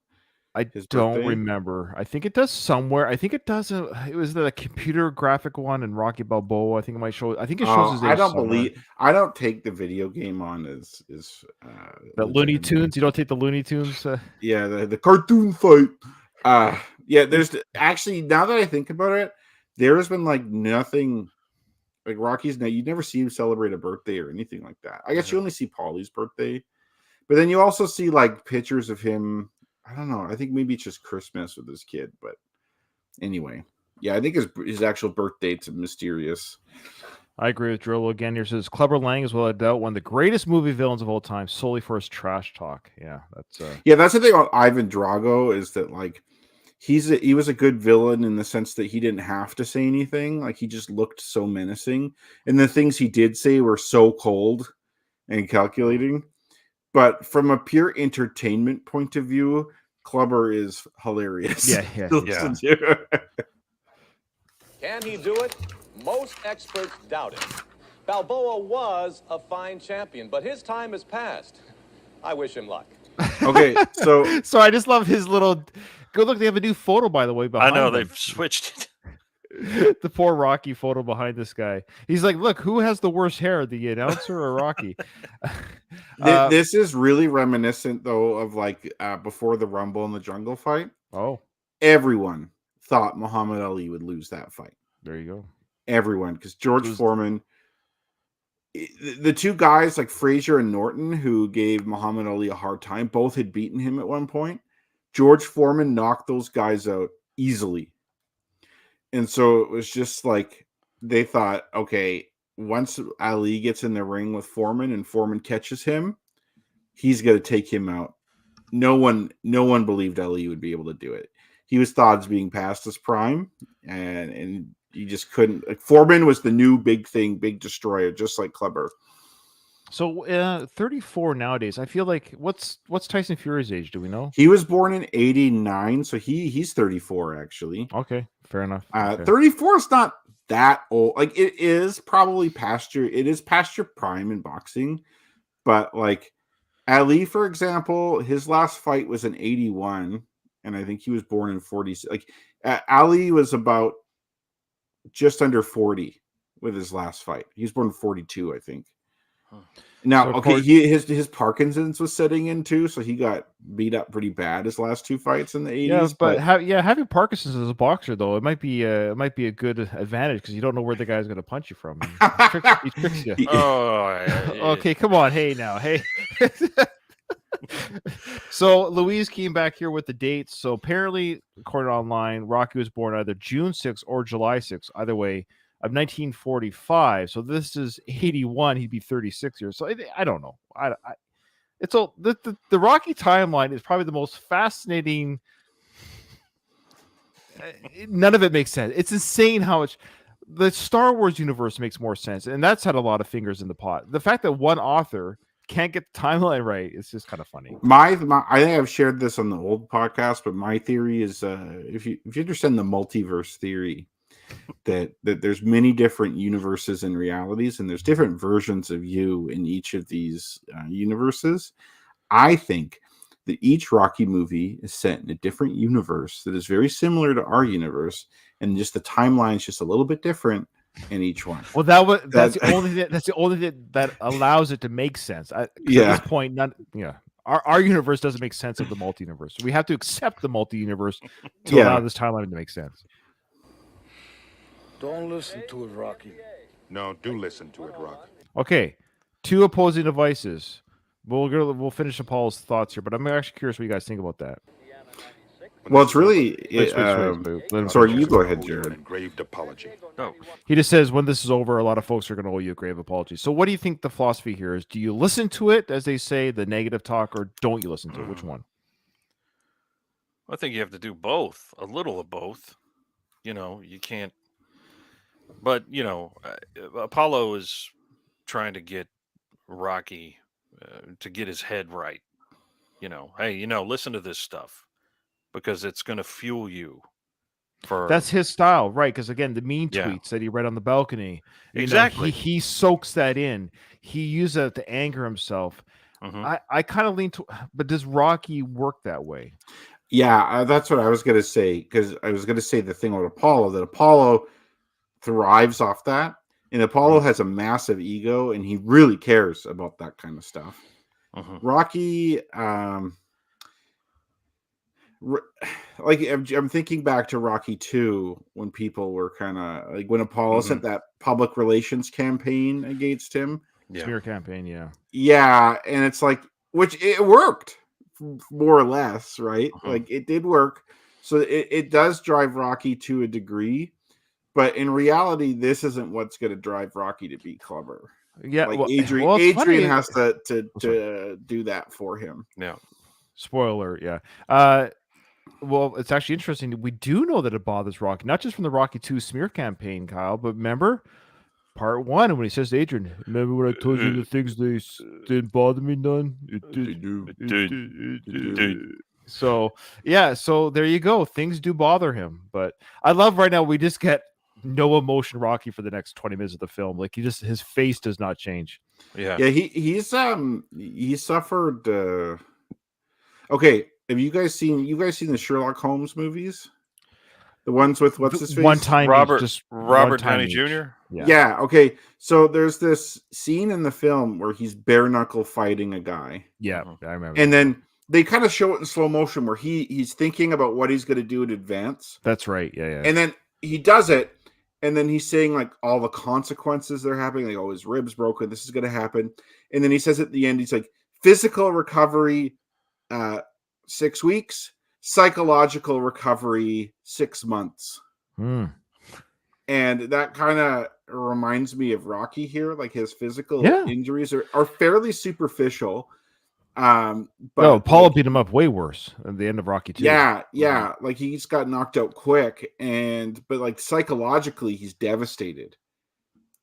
I His don't birthday? remember. I think it does somewhere. I think it does. It was the computer graphic one in Rocky Balboa. I think it might show. I think it shows his age I don't somewhere. I don't take the video game on as The Looney legitimate. Tunes. You don't take the Looney Tunes. Yeah, the cartoon fight. Yeah, there's actually, now that I think about it, there has been like nothing like Rocky's. Now you never see him celebrate a birthday or anything like that. I guess you only see Paulie's birthday, but then you also see like pictures of him. I don't know. I think maybe it's just Christmas with his kid, but anyway, yeah, I think his actual birth date's mysterious. I agree with Drillo again. Here says Clubber Lang is without a doubt one of the greatest movie villains of all time, solely for his trash talk. Yeah, that's Yeah, that's the thing about Ivan Drago is that like he was a good villain in the sense that he didn't have to say anything. Like he just looked so menacing, and the things he did say were so cold and calculating. But from a pure entertainment point of view, Clubber is hilarious. yeah. to listen to. Can he do it? Most experts doubt it. Balboa was a fine champion, but his time has passed. I wish him luck. Okay, so So I just love his little. Go look. They have a new photo, by the way. I Behind know them. they've switched it. The poor Rocky photo behind this guy. He's like, look, who has the worst hair, the announcer or Rocky? this is really reminiscent, though, of like before the Rumble and the Jungle fight. Oh, Everyone thought Muhammad Ali would lose that fight. there you go. Everyone, because George Foreman, the two guys like Frazier and Norton, who gave Muhammad Ali a hard time, both had beaten him at one point. George Foreman knocked those guys out easily. And so it was just like they thought, okay, once Ali gets in the ring with Foreman and Foreman catches him, he's going to take him out. No one believed Ali would be able to do it. He was thought as being past his prime, and you just couldn't. Like, Foreman was the new big thing, big destroyer, just like Clubber. So 34 nowadays. I feel like what's Tyson Fury's age? Do we know? He was born in 89, so he's 34 actually. Okay, fair enough. Okay. 34 is not that old. Like it is probably past your prime in boxing, but like Ali, for example, his last fight was in 81, and I think he was born in 40. Like Ali was about just under 40 with his last fight. He was born in 42, I think. Now, So okay, his Parkinson's was setting in too, so he got beat up pretty bad his last two fights in the 80s. Yeah, but having Parkinson's as a boxer though, it might be a good advantage because you don't know where the guy's going to punch you from. He tricks you. Okay, come on, hey now, hey. So Louise came back here with the dates. So apparently, according to online, Rocky was born either June 6th or July 6th, either way, of 1945. So this is 81. He'd be 36 years. So I don't know. It's all the Rocky timeline is probably the most fascinating. None of it makes sense. It's insane how much the Star Wars universe makes more sense, and that's had a lot of fingers in the pot. The fact that one author can't get the timeline right is just kind of funny. I think I've shared this on the old podcast, but my theory is if you understand the multiverse theory, that there's many different universes and realities, and there's different versions of you in each of these universes. I think that each Rocky movie is set in a different universe that is very similar to our universe, and just the timeline's just a little bit different in each one. Well, that's the only thing that allows it to make sense. At this point, our universe doesn't make sense of the multi-universe. We have to accept the multi-universe to allow this timeline to make sense. Don't listen to it, Rocky. No, do listen to it, Rocky. Okay, two opposing devices. We'll finish Paul's thoughts here, but I'm actually curious what you guys think about that. Well, it's really. Wait, Sorry, you folks go are ahead, gonna owe you an Jared. engraved apology. No, he just says when this is over, a lot of folks are going to owe you a grave apology. So, what do you think the philosophy here is? Do you listen to it, as they say, the negative talk, or don't you listen to it? Which one? I think you have to do both, a little of both. You can't. But Apollo is trying to get Rocky to get his head right. Hey, listen to this stuff because it's going to fuel you for That's his style, right? Because again, the mean Yeah. tweets that he read on the balcony, Exactly. he soaks that in. He uses that to anger himself. Mhm. I kind of lean to, but does Rocky work that way? Yeah, that's what I was going to say, because I was going to say the thing with Apollo, that Apollo thrives off that, and Apollo has a massive ego, and he really cares about that kind of stuff. Mhm. Rocky, like I'm thinking back to Rocky 2 when people were kind of like when Apollo sent that public relations campaign against him. Yeah. Smear campaign, yeah. Yeah, and it's like, which it worked more or less, right? Like it did work. So it does drive Rocky to a degree, but in reality, this isn't what's going to drive Rocky to be clever. Yeah, Like well, Adrian it's funny. has to do that for him. Yeah. Spoiler, yeah. Well, it's actually interesting. We do know that it bothers Rocky, not just from the Rocky 2 smear campaign, Kyle, but remember part 1 when he says to Adrian, remember when I told you the things they didn't bother me none? It did. So, yeah, so there you go. Things do bother him, but I love right now we just get no emotion Rocky for the next 20 minutes of the film. Like his face does not change. Yeah. Yeah, he suffered okay, have you guys seen the Sherlock Holmes movies? The ones with what's his face? One time Robert each, just Robert one time Downey each. Jr. Yeah, okay. So there's this scene in the film where he's bare knuckle fighting a guy. Yeah, I remember. And then they kind of show it in slow motion where he's thinking about what he's going to do in advance. That's right. Yeah. And then he does it, and then he's saying like all the consequences that are happening, like, oh, his ribs broken, this is going to happen. And then he says at the end, he's like, physical recovery 6 weeks, psychological recovery 6 months. And that kind of reminds me of Rocky here. Like his physical injuries are fairly superficial. But no, Paul beat him up way worse at the end of Rocky 2. Yeah. Like he's got knocked out quick, but like psychologically he's devastated.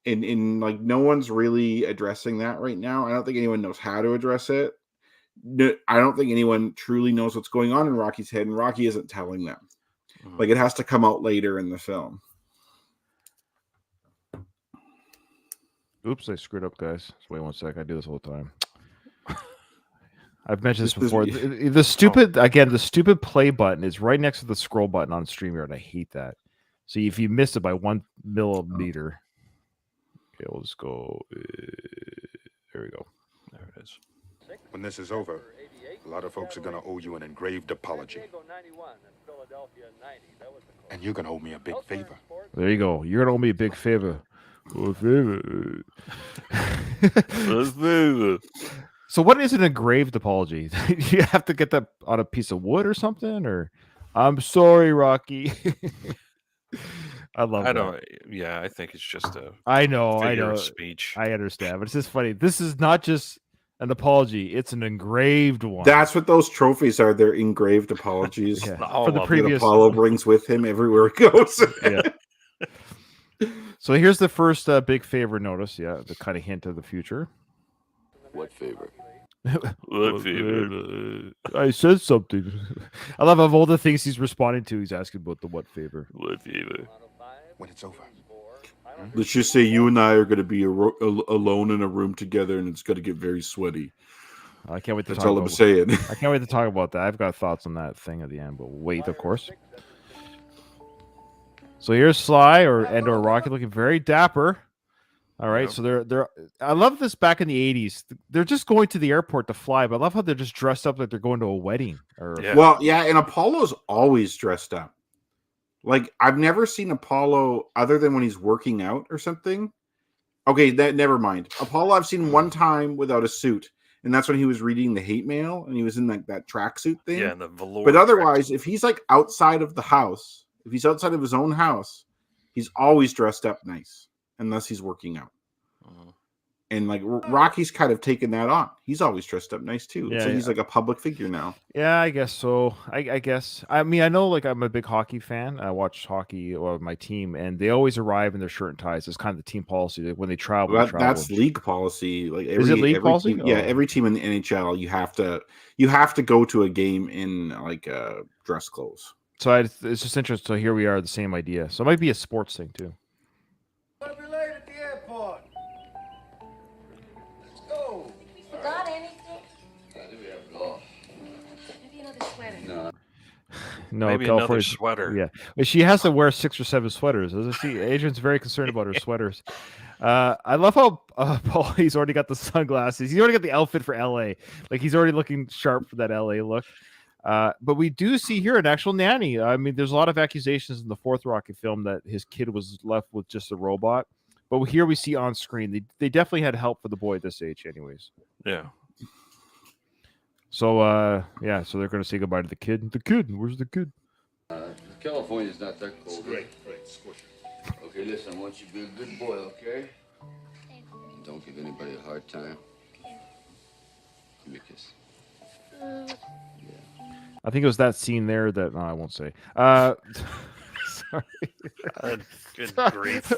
And like no one's really addressing that right now. I don't think anyone knows how to address it. No, I don't think anyone truly knows what's going on in Rocky's head, and Rocky isn't telling them. Like it has to come out later in the film. Oops, I screwed up, guys. Just wait 1 sec. I do this all the time. I've mentioned this before. The stupid play button is right next to the scroll button on StreamYard. I hate that. So if you miss it by 1 millimeter, okay, we'll just go. There we go. There it is. When this is over, a lot of folks are gonna owe you an engraved apology. And you're gonna owe me a big favor. There you go. You're gonna owe me a big favor. So what is an engraved apology? You have to get that on a piece of wood or something, or I'm sorry, Rocky. I love that. Yeah, I think it's just a I know speech. I understand, but it's just funny. This is not just an apology, it's an engraved one. That's what those trophies are. They're engraved apologies. For the previous that Apollo brings with him everywhere he goes. So here's the first big favor notice. Yeah, the kind of hint of the future. What favor? What favor? I said something. I love of all the things he's responding to, he's asking about the what favor. What favor? When it's over. Let's just say you and I are going to be alone in a room together, and it's going to get very sweaty. I can't wait to That's talk all about I'm saying. I can't wait to talk about that. I've got thoughts on that thing at the end, but wait, of course. So here's Sly or Rocky looking very dapper. All right, so they're. I love this back in the 80s. They're just going to the airport to fly, but I love how they're just dressed up like they're going to a wedding. Well, yeah, and Apollo's always dressed up. Like I've never seen Apollo other than when he's working out or something. Okay, never mind. Apollo I've seen one time without a suit, and that's when he was reading the hate mail, and he was in like that tracksuit thing. Yeah, and the velour. But otherwise, if he's like outside of the house, if he's outside of his own house, he's always dressed up nice, unless he's working out. And like Rocky's kind of taken that on. He's always dressed up nice too. Yeah, So he's like a public figure now. Yeah, I guess so. I guess. I mean, I know like I'm a big hockey fan. I watch hockey or my team, and they always arrive in their shirt and ties. It's kind of the team policy that when they travel. Well, they travel. that's league policy. Like Is it league policy? Team, yeah, every team in the NHL, you have to go to a game in like dress clothes. So it's just interesting. So here we are, the same idea. So it might be a sports thing too. I'll be late at the airport. Let's go. Forgot anything? Maybe another sweater. No, Maybe California another sweater. Yeah, but she has to wear 6 or 7 sweaters. Doesn't she? Adrian's very concerned about her sweaters. I love how Paul. He's already got the sunglasses. He's already got the outfit for LA. Like he's already looking sharp for that LA look. But we do see here an actual nanny. I mean, there's a lot of accusations in the fourth Rocky film that his kid was left with just a robot. But here we see on screen they definitely had help for the boy at this age, anyways. Yeah. So so they're gonna say goodbye to the kid. The kid, where's the kid? California's not that cold. Great, squish it. Okay, listen, I want you to be a good boy, okay? And don't give anybody a hard time. Give me a kiss. I think it was that scene there that I won't say. Sorry. Good grief.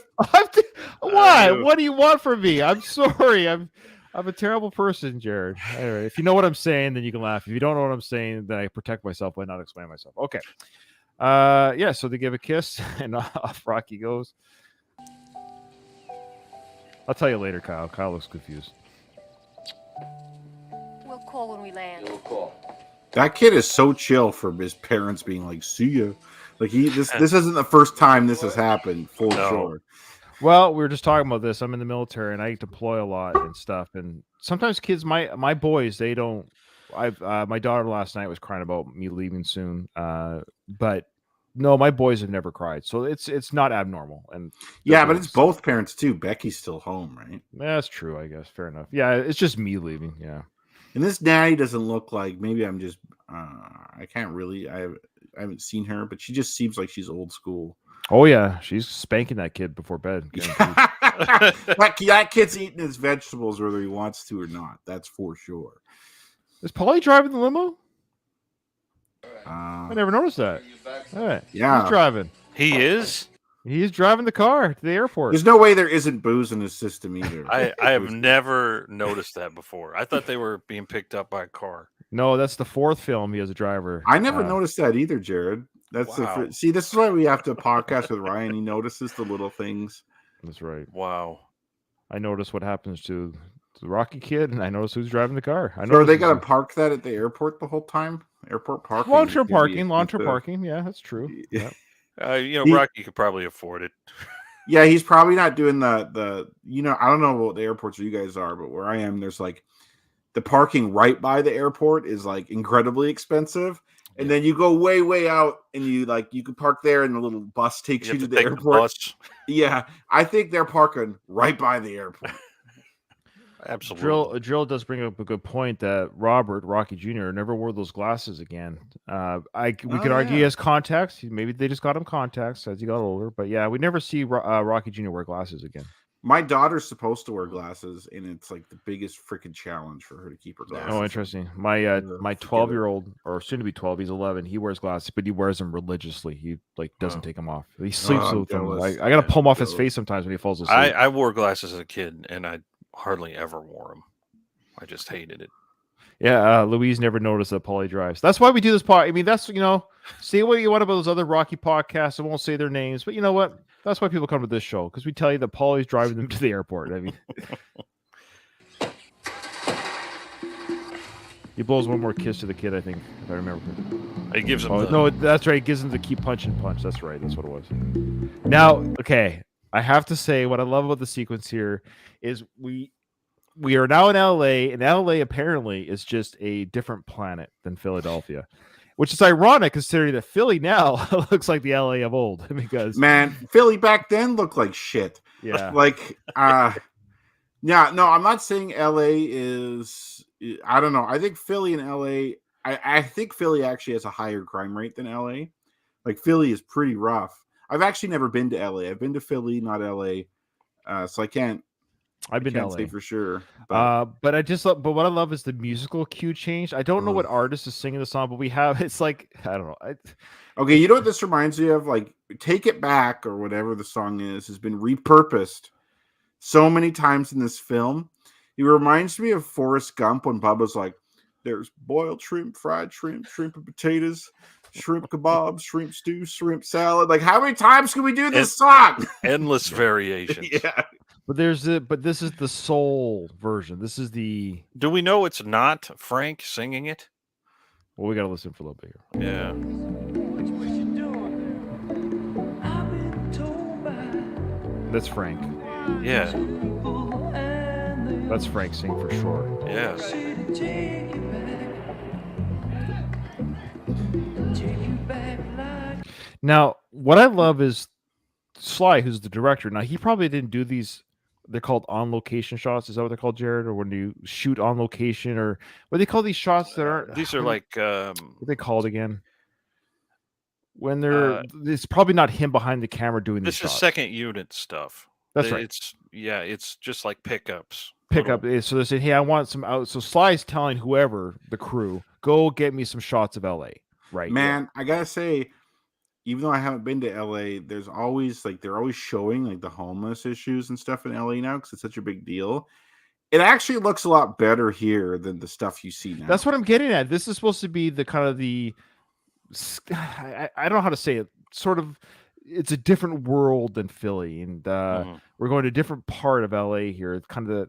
Why? What do you want from me? I'm sorry. I'm a terrible person, Jared. All right. If you know what I'm saying, then you can laugh. If you don't know what I'm saying, then I protect myself by not explaining myself. Okay. So they give a kiss and off Rocky goes. I'll tell you later, Kyle. Kyle looks confused. We'll call when we land. We'll call. That kid is so chill for his parents being like, "See ya." Like this isn't the first time this has happened for sure. Well, we were just talking about this. I'm in the military and I deploy a lot and stuff. And sometimes kids, my boys, they don't. My daughter last night was crying about me leaving soon. But no, my boys have never cried, so it's not abnormal. And yeah, but it's both parents too. Becky's still home, right? That's true, I guess. Fair enough. Yeah, it's just me leaving. Yeah. And this nanny doesn't look like. Maybe I'm just. I can't really. I haven't seen her, but she just seems like she's old school. Oh yeah, she's spanking that kid before bed. that kid's eating his vegetables whether he wants to or not. That's for sure. Is Paulie driving the limo? I never noticed that. All right. Yeah, he's driving. He is. He's driving the car to the airport. There's no way there isn't booze in his system either. I have never noticed that before. I thought they were being picked up by a car. No, that's the fourth film he has a driver. I never noticed that either, Jared. That's wow. See, this is why we have to podcast with Ryan. He notices the little things. That's right. Wow. I notice what happens to the Rocky kid, and I notice who's driving the car. So are they going to park that at the airport the whole time? Airport parking. Long-term parking. Yeah, that's true. Yeah. Rocky could probably afford it. Yeah, he's probably not doing the. I don't know what the airports where you guys are, but where I am, there's like the parking right by the airport is like incredibly expensive. And then you go way, way out and you can park there and the little bus takes you to the airport. Yeah. I think they're parking right by the airport. Absolutely. Drill does bring up a good point that Rocky Jr. never wore those glasses again. We could argue he has contacts. Maybe they just got him contacts as he got older. But yeah, we never see Rocky Jr. wear glasses again. My daughter's supposed to wear glasses, and it's like the biggest freaking challenge for her to keep her glasses. Oh, interesting. My 12-year-old, or soon to be 12, he's 11. He wears glasses, but he wears them religiously. He doesn't take them off. He sleeps with them. I got to pull them off his face sometimes when he falls asleep. I wore glasses as a kid, and I hardly ever wore them. I just hated it. Yeah, Louise never noticed that Paulie drives. That's why we do this pod. I mean, that's say what you want about those other Rocky podcasts. I won't say their names, but you know what? That's why people come to this show, because we tell you that Paulie's driving them to the airport. I mean, he blows one more kiss to the kid, I think, if I remember. He gives him. No, that's right. He gives him the keep punch. That's right. That's what it was. Now, okay, I have to say what I love about the sequence here is we are now in LA, and LA apparently is just a different planet than Philadelphia. Which is ironic considering that Philly now looks like the LA of old. Because Philly back then looked like shit. Yeah. I'm not saying LA is I don't know. I think Philly and LA. I think Philly actually has a higher crime rate than LA. Like Philly is pretty rough. I've actually never been to LA. I've been to Philly, not LA. So I can't I've been to say LA. for sure. But But I just love, but what I love is the musical cue change. I don't know what Ugh. artist is singing the song, but we have it's like I don't know. okay, you know what this reminds me of? Like Take It Back or whatever the song is has been repurposed so many times in this film. It reminds me of Forrest Gump when Bubba's like, there's boiled shrimp, fried shrimp, shrimp and potatoes, shrimp kebabs, shrimp stew, shrimp salad. Like, how many times can we do this song? Endless variations. Yeah. But but this is the soul version. This is the. Do we know it's not Frank singing it? Well, we gotta listen for a little bit here. Yeah. That's Frank. Yeah. That's Frank singing for sure. Yeah. Now, what I love is Sly, who's the director. Now, he probably didn't do these. They're called on location shots. Is that what they're called, Jared? Or when you shoot on location, or what do they call these shots that aren't? These are like what are they called again? When they're, it's probably not him behind the camera doing these this shots. is second unit stuff. That's right. It's just like pickups. Pickup. So they say, hey, I want some out. So Sly's telling whoever the crew, go get me some shots of LA. Right. Man, I gotta say, even though I haven't been to LA, there's always like they're always showing like the homeless issues and stuff in LA now because it's such a big deal. It actually looks a lot better here than the stuff you see now. That's what I'm getting at. This is supposed to be the kind of the I don't know how to say it. Sort of, it's a different world than Philly, and we're going to a different part of LA here. It's kind of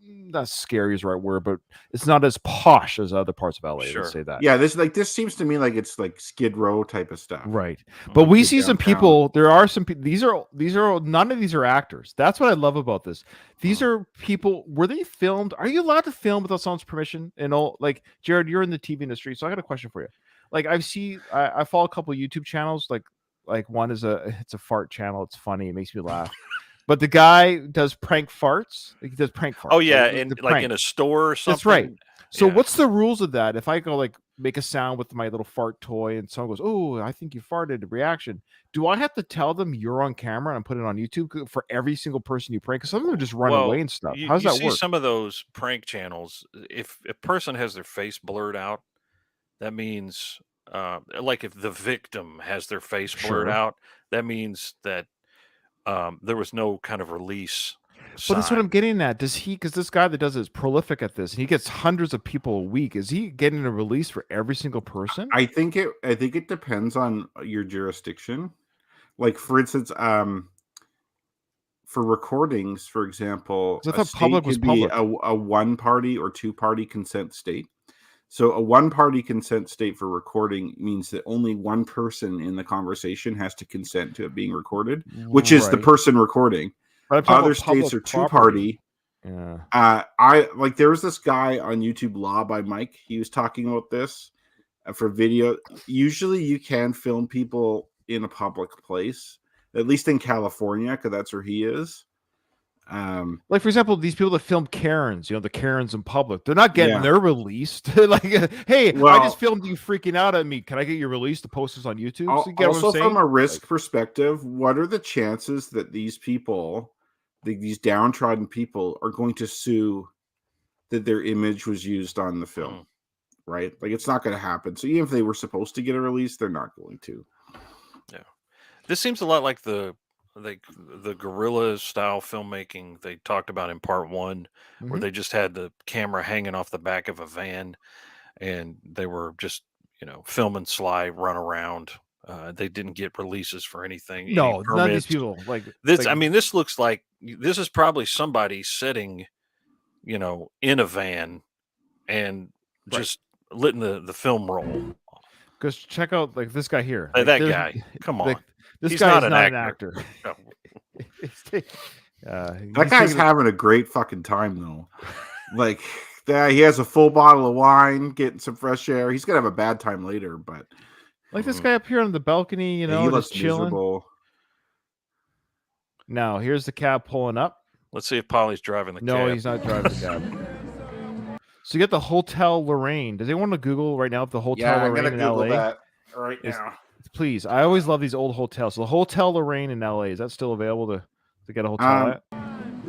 not scary is the right word, but it's not as posh as other parts of LA. Sure. Let's say that. Yeah, this seems to me like it's like Skid Row type of stuff, right? But we see some downtown. people. There are some people. These are none of these are actors. That's what I love about this. These are people. Were they filmed? Are you allowed to film without someone's permission? And all, like Jared, you're in the TV industry, so I got a question for you. Like I follow a couple of YouTube channels. Like one is it's a fart channel. It's funny. It makes me laugh. But the guy does prank farts. He does prank farts. Oh yeah, like in a store or something. That's right. So Yeah. what's the rules of that? If I go like make a sound with my little fart toy and someone goes, "Oh, I think you farted," reaction. Do I have to tell them you're on camera and put it on YouTube for every single person you prank? Because some of them just run away and stuff. How does you that see work? some of those prank channels. If a person has their face blurred out, that means like if the victim has their face blurred Sure. out, that means that there was no kind of release. But that's what sign. I'm getting at. Does he? Because this guy that does it is prolific at this, and he gets hundreds of people a week. Is he getting a release for every single person? I think it depends on your jurisdiction. Like for instance, for recordings, for example, 'Cause I a thought state public was could be public. a one party or two party consent state. So a one party consent state for recording means that only one person in the conversation has to consent to it being recorded, which is the Right. person recording. But I'm talking Other about states public are two property. party. Yeah. I like there was this guy on YouTube, Law by Mike. He was talking about this for video. Usually, you can film people in a public place, at least in California, because that's where he is. Like for example, these people that film Karens, the Karens in public, they're not getting Yeah. their released. Like, hey, I Well- just filmed you freaking out at me. Can I get your release to post this on YouTube? So you get what I'm Also, saying? from a risk perspective, what are the chances that these people, these downtrodden people, are going to sue that their image was used on the film? Right? Like, it's not going to happen. So even if they were supposed to get a release, they're not going to. Yeah, this seems a lot like the guerrilla style filmmaking they talked about in part one, where Mhm. they just had the camera hanging off the back of a van, and they were just filming Sly run around. They didn't get releases for anything. any No, none of these permits. people like This, like- I mean, this looks like this is probably somebody sitting, in a van and Right. just letting the film roll. because check out like this guy here. Hey, Like, that there's- guy, come on. like, this He's guy not is an not an actor. actor. No. That guy's having a great fucking time, though. Like, he has a full bottle of wine, getting some fresh air. He's going to have a bad time later, but like this guy up here on the balcony, he just looks chilling. miserable. Now here's the cab pulling up. Let's see if Polly's driving the No, cab. he's not driving the cab. So you get the Hotel Lorraine. Does anyone want to Google right now if the Hotel Yeah, I'm Lorraine gonna in Google LA? that right Is- now. Please, I always love these old hotels. So the Hotel Lorraine in LA, is that still available to get a hotel Um,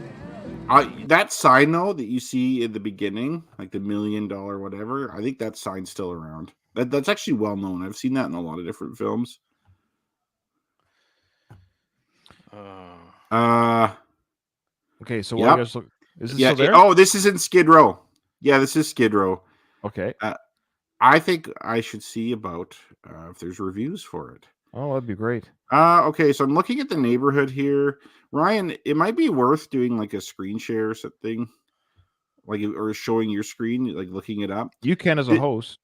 at? that sign though that you see in the beginning, like the $1 million whatever, I think that sign's still around. That's actually well known. I've seen that in a lot of different films. Okay, so while you Yep. guys look, is it Yeah. still there? Oh, this is in Skid Row. Yeah, this is Skid Row. Okay. I think I should see about if there's reviews for it. Oh, that'd be great. Okay, so I'm looking at the neighborhood here. Ryan, it might be worth doing like a screen share or something, like or showing your screen, like looking it up. You can as a host.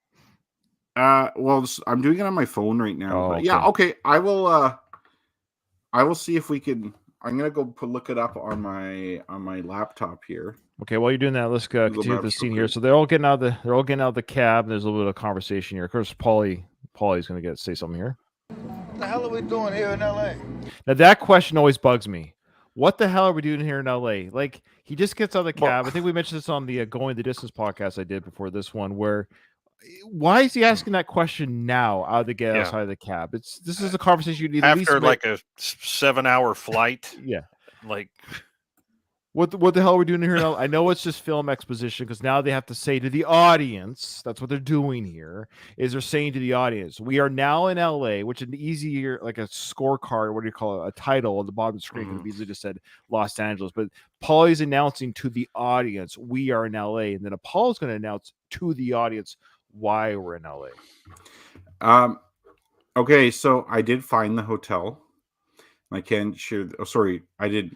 Well, I'm doing it on my phone right now. Oh, But okay. yeah, okay. I will see if we can. I'm gonna go look it up on my laptop here. Okay, while you're doing that, let's Google continue the Maps scene real here. quick. So they're all getting out of the cab. And there's a little bit of conversation here. Of course, Paulie's going to say something here. What the hell are we doing here in LA? Now that question always bugs me. What the hell are we doing here in LA? Like he just gets out of the cab. I think we mentioned this on the Going the Distance podcast I did before this one. Where why is he asking that question now out of the get outside of the cab? This is a conversation you need after at least like a 7-hour flight. Yeah. Like what the hell are we doing here now? I know it's just film exposition because now they have to say to the audience, that's what they're doing here, is they're saying to the audience, we are now in LA, which is an easier, like a scorecard, what do you call it, a title on the bottom of the screen could have easily just said Los Angeles. But Paulie's announcing to the audience, we are in LA. And then Apollo's going to announce to the audience why we're in LA. Okay, so I did find the hotel. I can share. Oh, sorry, I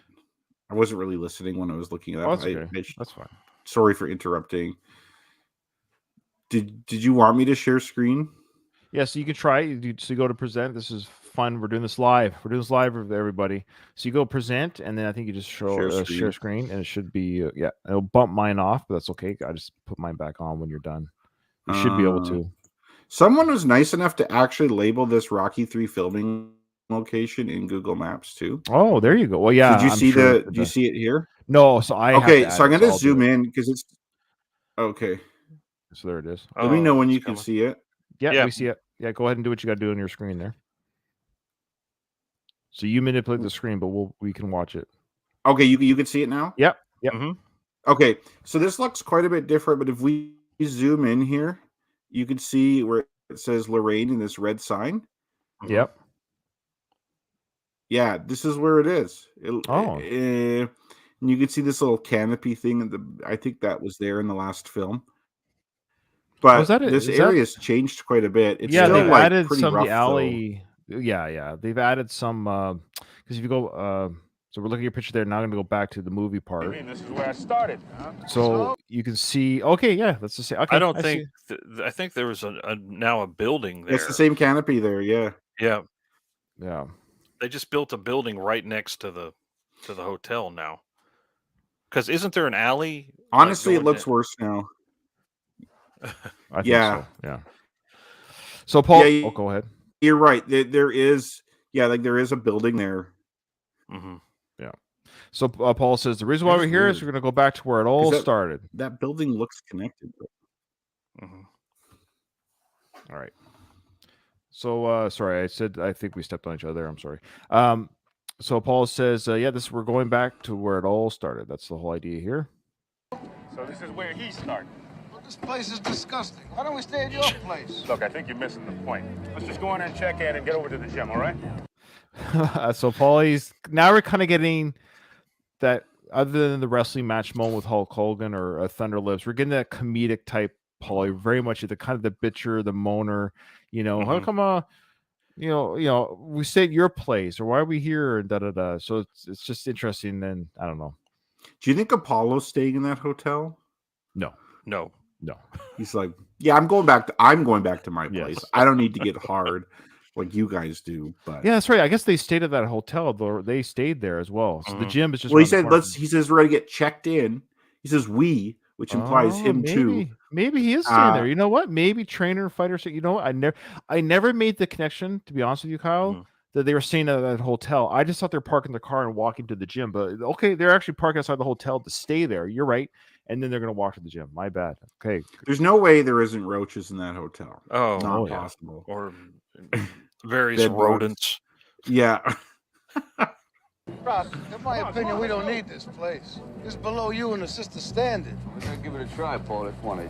wasn't really listening when I was looking at that. Oh, that's okay. That's fine. Sorry for interrupting. Did you want me to share screen? Yeah, so you can try. So you go to present. This is fun. We're doing this live. We're doing this live with everybody. So you go present, and then I think you just share screen, and it should be it'll bump mine off, but that's okay. I just put mine back on when you're done. You should be able to. Someone was nice enough to actually label this Rocky 3 filming location in Google Maps too. Oh, there you go. Well, yeah. Did you see it here? No, so I okay. So I'm going to zoom in because it's okay. So there it is. Let me know when you can see it. Yeah, we see it. Yeah, go ahead and do what you got to do on your screen there. So you manipulate the screen, but we can watch it. Okay, you can see it now. Yep. Okay, so this looks quite a bit different, but if we zoom in here, you can see where it says Lorraine in this red sign. Yep. Yeah, this is where it is. And you can see this little canopy thing. I think that was there in the last film. But this area's changed quite a bit. It's still they've like added pretty some rough, the alley. Though. Yeah. They've added some because if you go so we're looking at your picture there. Now I'm going to go back to the movie part. This is where I started. Huh? So you can see. Okay, yeah, let's just say. Okay, I don't think. I think there was now a building there. It's the same canopy there. Yeah. Yeah. They just built a building right next to the hotel now. Because isn't there an alley? Honestly, it looks worse now. I think so. Yeah. So Paul, go ahead. You're right. There is, there is a building there. Mm-hmm. Yeah. So Paul says the reason why we're here is we're going to go back to where it all started. That building looks connected. Mm-hmm. All right. So sorry, I think we stepped on each other there. I'm sorry. So Paul says, we're going back to where it all started. That's the whole idea here. So this is where he started. Well, this place is disgusting. Why don't we stay at your place? Look, I think you're missing the point. Let's just go in and check in and get over to the gym, all right? So Paulie's now we're kind of getting that other than the wrestling match moment with Hulk Hogan or Thunder Lips, we're getting that comedic type Paulie, very much the kind of the bitcher, the moaner. How come we stayed at your place, or why are we here? And da da da. So it's just interesting. And I don't know. Do you think Apollo's staying in that hotel? No. He's like, yeah, I'm going back to my place. I don't need to get hard like you guys do. But yeah, that's right. I guess they stayed at that hotel. They stayed there as well. So the gym is just. Well, he said he says we're gonna get checked in. He says we, which implies him too. Maybe he is staying there. You know what? Maybe trainer, fighter. You know what? I never made the connection, to be honest with you, Kyle, that they were staying at that hotel. I just thought they're parking their car and walking to the gym, but okay, they're actually parking outside the hotel to stay there. You're right. And then they're going to walk to the gym. My bad. Okay. There's no way there isn't roaches in that hotel. Oh, not yeah. possible. Or various Dead bugs. rodents. Yeah. Rock, in my opinion, we don't need this place. It's below you and the sister standard. We're gonna give it a try, Paul. If one.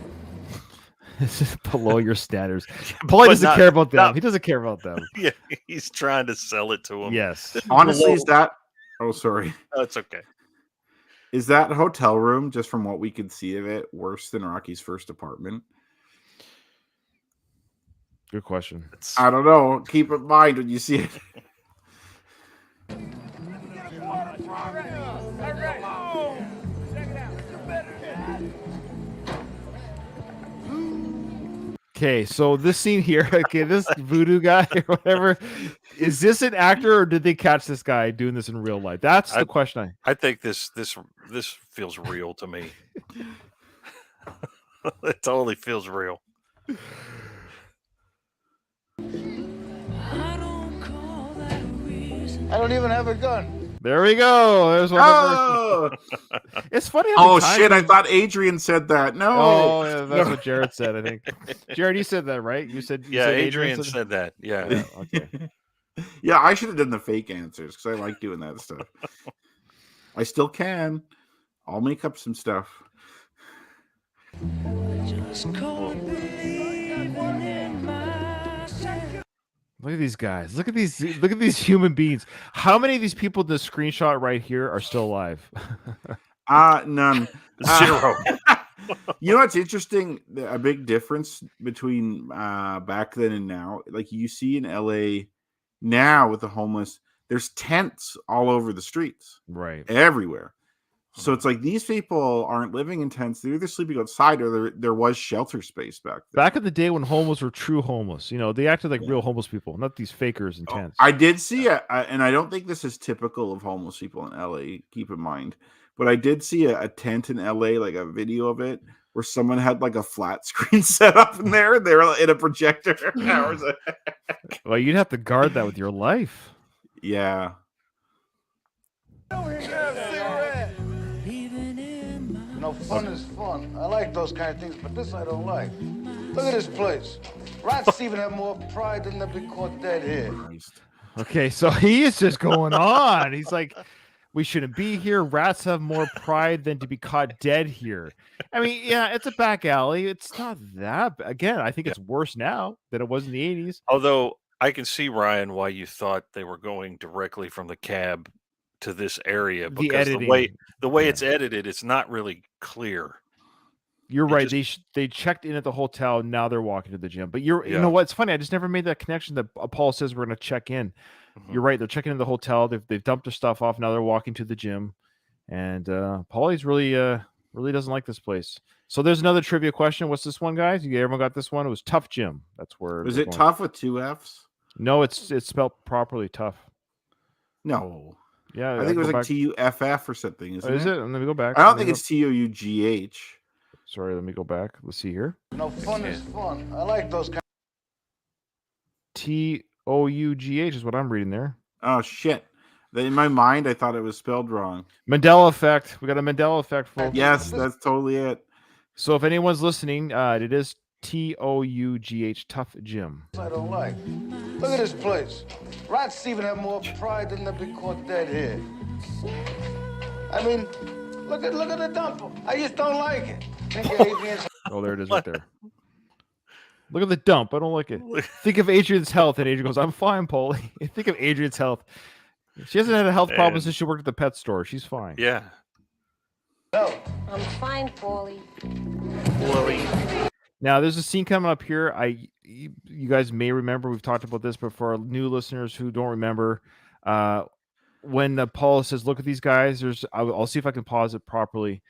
This is below your standards. Paulie doesn't care about them. He doesn't care about them. Yeah, he's trying to sell it to him. Yes. Honestly, is that? Oh, sorry. That's okay. Is that hotel room, just from what we could see of it, worse than Rocky's first apartment? Good question. I don't know. Keep in mind when you see it. Okay, so this scene here, okay, this voodoo guy or whatever, is this an actor or did they catch this guy doing this in real life? That's the question. I think this feels real to me. It totally feels real. I don't even have a gun. There we go. There's one. Oh, it's funny. How shit! I thought Adrian said that. No. Oh, yeah, that's what Jared said. I think. Jared, you said that, right? You said. Yeah, Adrian said that. Yeah. Yeah. Okay. Yeah, I should have done the fake answers because I like doing that stuff. I still can. I'll make up some stuff. Look at these guys. Look at these human beings. How many of these people in the screenshot right here are still alive? None. Zero. You know what's interesting? A big difference between back then and now. Like you see in LA now with the homeless, there's tents all over the streets. Right. Everywhere. So it's like these people aren't living in tents. They're either sleeping outside or there was shelter space back then. Back in the day when homeless were true homeless, they acted like real homeless people, not these fakers in tents. I did see and I don't think this is typical of homeless people in LA, keep in mind, but I did see a tent in LA, like a video of it, where someone had like a flat screen set up in there and they were in a projector. Well, you'd have to guard that with your life. Yeah. Fun is fun. I like those kind of things, but this I don't like. Look at this place. Rats even have more pride than to be caught dead here. Okay, so he is just going on. He's like, we shouldn't be here. Rats have more pride than to be caught dead here. I mean, yeah, it's a back alley. It's not that. Again, I think it's worse now than it was in the 80s. Although I can see, Ryan, why you thought they were going directly from the cab to this area, because the way it's edited, it's not really clear. You're right. They checked in at the hotel. Now they're walking to the gym. But you know what's funny? I just never made that connection that Paul says we're going to check in. Mm-hmm. You're right. They're checking in the hotel. They've dumped their stuff off. Now they're walking to the gym. And Paulie's really doesn't like this place. So there's another trivia question. What's this one, guys? Everyone got this one? It was Tough Gym. That's where. Was it tough with 2 F's? No, it's spelled properly, tough. No. Yeah, I think it was like TUFF or something. Isn't it? Let me go back. I don't think it's TOUGH. Sorry, let me go back. Let's see here. Fun is fun. I like those kind. TOUGH is what I'm reading there. Oh shit! In my mind, I thought it was spelled wrong. Mandela effect. We got a Mandela effect, folks. Yes, that's totally it. So if anyone's listening, it is TOUGH, Tough Gym. I don't like. Look at this place. Rats even have more pride than to be caught dead here. I mean, look at the dump. I just don't like it. Think of Adrian's. Oh, there it is right there. Look at the dump. I don't like it. Think of Adrian's health, and Adrian goes, "I'm fine, Paulie." Think of Adrian's health. She hasn't had a health problem since she worked at the pet store. She's fine. Yeah. No. I'm fine, Paulie. Now, there's a scene coming up here. You guys may remember, we've talked about this, but for our new listeners who don't remember, when Paul says, "Look at these guys," I'll see if I can pause it properly.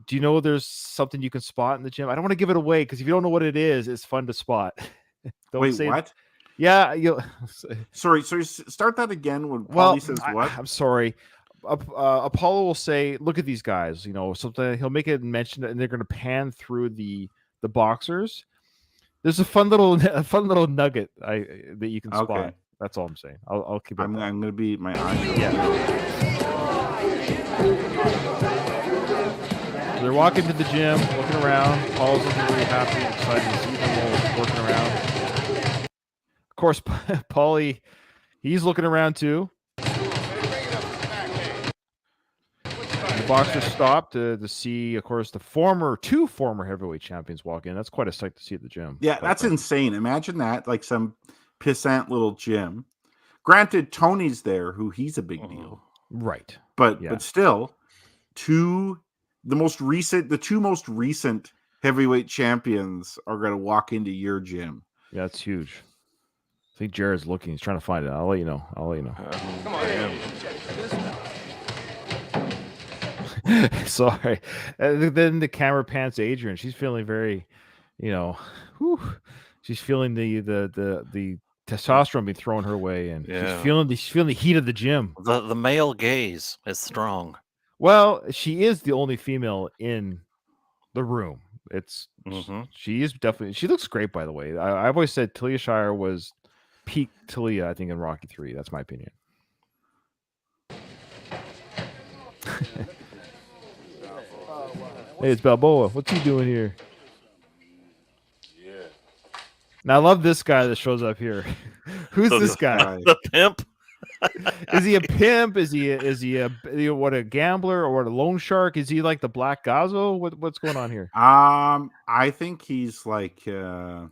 Do you know there's something you can spot in the gym? I don't want to give it away because if you don't know what it is, it's fun to spot. Wait, what? Yeah, Sorry, start that again when Paulie says what? I'm sorry. Apollo will say, "Look at these guys." Something. He'll make a mention, and they're going to pan through the boxers. There's a fun little nugget that you can spot. That's all I'm saying. I'll keep it. I'm gonna be my eyes. So they're walking to the gym, looking around. Paul's looking really happy, excited to see them all working around. Of course, Paulie, he's looking around too. The boxers stopped to see, of course, the two former heavyweight champions walk in. That's quite a sight to see at the gym. Yeah, that's insane. Imagine that, like some pissant little gym. Granted, Tony's there, who he's a big deal, right? But still, the two most recent heavyweight champions are going to walk into your gym. Yeah, that's huge. I think Jared's looking. He's trying to find it. I'll let you know. Come on, Sorry. Then the camera pans to Adrian. She's feeling very, she's feeling the testosterone being thrown her way, and she's feeling the heat of the gym. The male gaze is strong. Well, she is the only female in the room. She is definitely. She looks great, by the way. I've always said Talia Shire was peak Talia. I think in Rocky 3. That's my opinion. Hey, it's Balboa. What's he doing here? Yeah. Now I love this guy that shows up here. Who's this guy? The pimp. Is he a pimp? Is he a gambler or a loan shark? Is he like the Black Gazzo? What's going on here? I think he's like the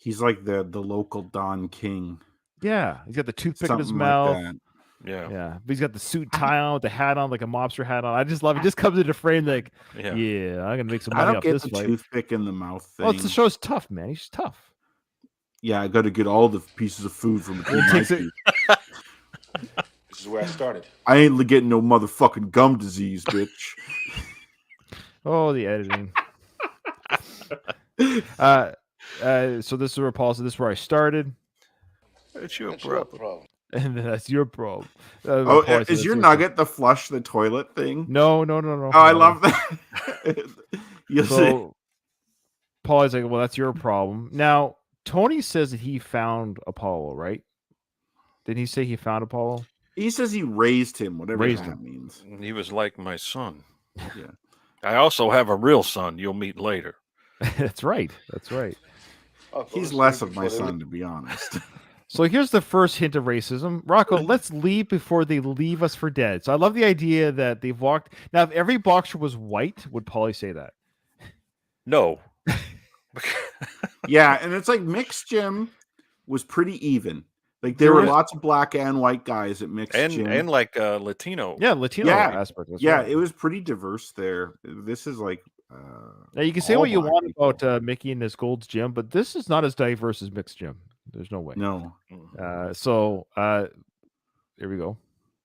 local Don King. Yeah, he's got the toothpick in his mouth. Like yeah. But he's got the suit tie on with the hat on, like a mobster hat on. I just love it. Just comes into frame like, I'm gonna make some money I don't off get this the fight. toothpick in the mouth thing. Well, the show's tough, man. He's tough. Yeah, I got to get all the pieces of food from between my teeth. This is where I started. I ain't getting no motherfucking gum disease, bitch. Oh, the editing. So this is where Paul said, this is where I started. It's your problem. And then that's your problem. Is your nugget the flush the toilet thing? No. Oh, I love that. So Paul is like, well, that's your problem. Now, Tony says that he found Apollo, right? Didn't he say he found Apollo? He says he raised him, whatever that means. He was like my son. Yeah. I also have a real son you'll meet later. That's right. He's less of my son, to be honest. So here's the first hint of racism. Rocco, let's leave before they leave us for dead. So I love the idea that they've walked. Now, if every boxer was white, would Paulie say that? No. Yeah, and it's like mixed gym was pretty even. Like there were lots of black and white guys at mixed gym. And like Latino. Yeah, Latino aspect. Yeah, it was pretty diverse there. This is like now you can say what you want about Mickey and his Gold's Gym, but this is not as diverse as mixed gym. There's no way. No. So here we go.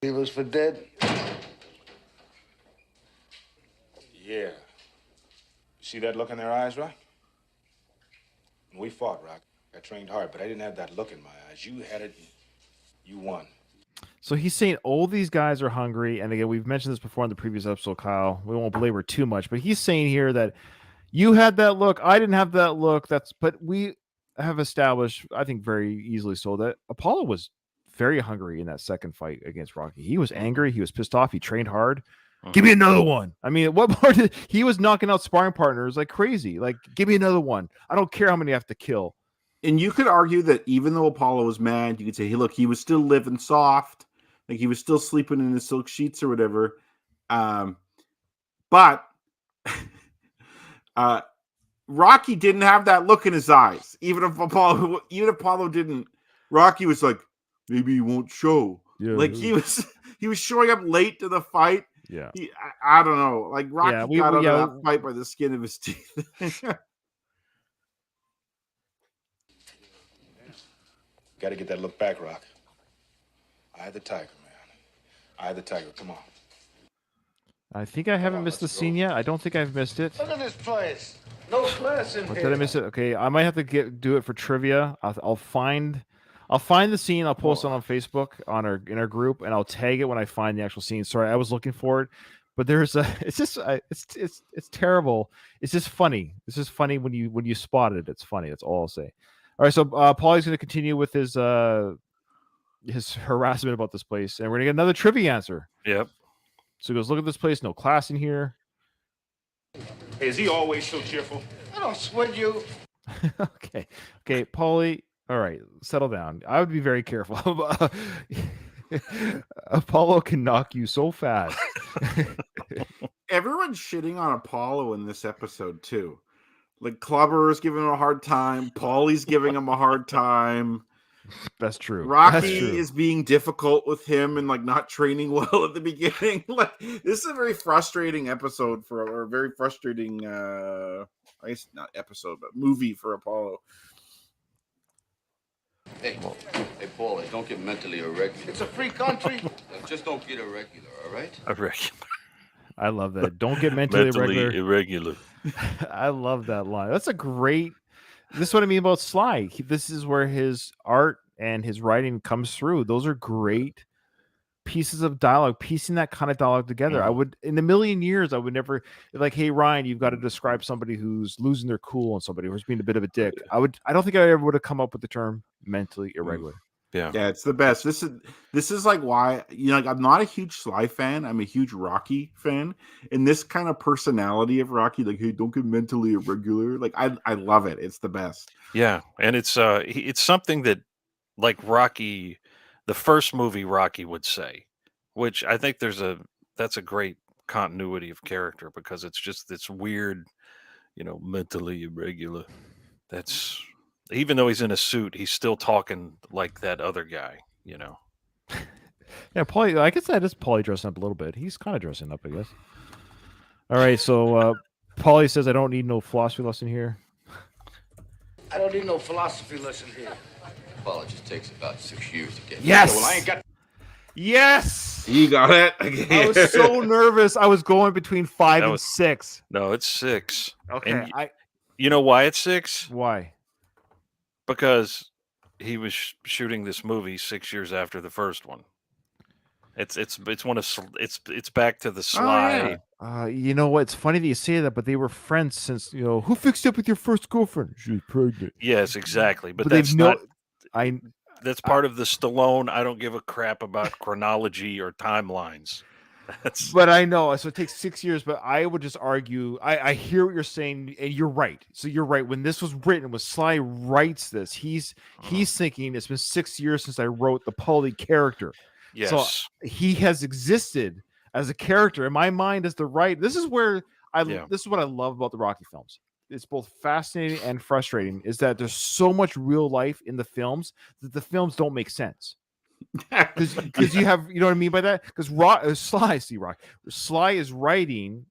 Leave us for dead. Yeah. See that look in their eyes, Rock? We fought, Rock. I trained hard, but I didn't have that look in my eyes. You had it. You won. So he's saying all these guys are hungry. And again, we've mentioned this before in the previous episode, Kyle. We won't belabor too much, but he's saying here that you had that look. I didn't have that look. But we have established, I think very easily so, that Apollo was very hungry in that second fight against Rocky. He was angry. He was pissed off. He trained hard. Give me another one. I mean, at what part he was knocking out sparring partners like crazy. Like, give me another one. I don't care how many I have to kill. And you could argue that even though Apollo was mad, you could say, hey, look, he was still living soft. Like he was still sleeping in his silk sheets or whatever. But Rocky didn't have that look in his eyes. Even if Apollo didn't, Rocky was like, maybe he won't show. Yeah, like he was showing up late to the fight. Yeah. I don't know. Like Rocky got out of that fight by the skin of his teeth. Got to get that look back, Rock. I the tiger, man. I the tiger. Come on. I think I haven't missed the scene yet. I don't think I've missed it. Look at this place. No class in here. Did I miss it? Okay, I might have to do it for trivia. I'll find the scene. I'll post it on Facebook in our group, and I'll tag it when I find the actual scene. Sorry, I was looking for it, but there's it's terrible. It's just funny. It's just funny when you spot it. It's funny. That's all I'll say. All right, so Paulie's going to continue with his his harassment about this place, and we're gonna get another trivia answer. Yep. So he goes, look at this place, no class in here. Hey, is he always so cheerful? I don't sweat you. Okay, Paulie. All right, settle down. I would be very careful. Apollo can knock you so fast. Everyone's shitting on Apollo in this episode too. Like Clubber's giving him a hard time. Paulie's giving him a hard time. That's true. Rocky is being difficult with him and like not training well at the beginning. Like this is a very frustrating episode or a very frustrating I guess not episode, but movie for Apollo. Hey, Paulie, don't get mentally irregular. It's a free country. Just don't get irregular, all right? Irregular. I love that. Don't get mentally irregular. I love that line. That's a great. This is what I mean about Sly. This is where his art and his writing comes through. Those are great pieces of dialogue, piecing that kind of dialogue together. I would, in a million years, I would never like, hey Ryan, you've got to describe somebody who's losing their cool on somebody who's being a bit of a dick. I don't think I ever would have come up with the term mentally irregular. Yeah, it's the best. This is like why, you know, like I'm not a huge Sly fan. I'm a huge Rocky fan, and this kind of personality of Rocky, like, hey, don't get mentally irregular. Like I love it. It's the best. Yeah, and it's something that like Rocky, the first movie Rocky would say, which I think that's a great continuity of character because it's just this weird, you know, mentally irregular. That's. Even though he's in a suit, he's still talking like that other guy, you know. Yeah, Paulie. I guess that is Paulie dressing up a little bit. He's kind of dressing up, I guess. All right, so Paulie says, "I don't need no philosophy lesson here." I don't need no philosophy lesson here. Well, it just takes about 6 years to get. Yes. Well, I ain't got. Yes. You got it. I was so nervous. I was going between 5 and 6. No, it's 6. Okay. And you know why it's 6? Why? Because he was shooting this movie 6 years after the first one. It's one of it's back to the Sly. Oh, yeah. You know what? It's funny that you say that, but they were friends since, you know, who fixed up with your first girlfriend? She was pregnant. Yes, exactly. But that's not. That's part of the Stallone. I don't give a crap about chronology or timelines. But I know, so it takes 6 years. But I would just argue. I hear what you're saying, and you're right. So you're right. When this was written, when Sly writes this, he's thinking it's been 6 years since I wrote the Paulie character. Yes. So he has existed as a character in my mind as the right. This is where this is what I love about the Rocky films. It's both fascinating and frustrating. Is that there's so much real life in the films that the films don't make sense. Because you have, you know what I mean by that? Because Sly is writing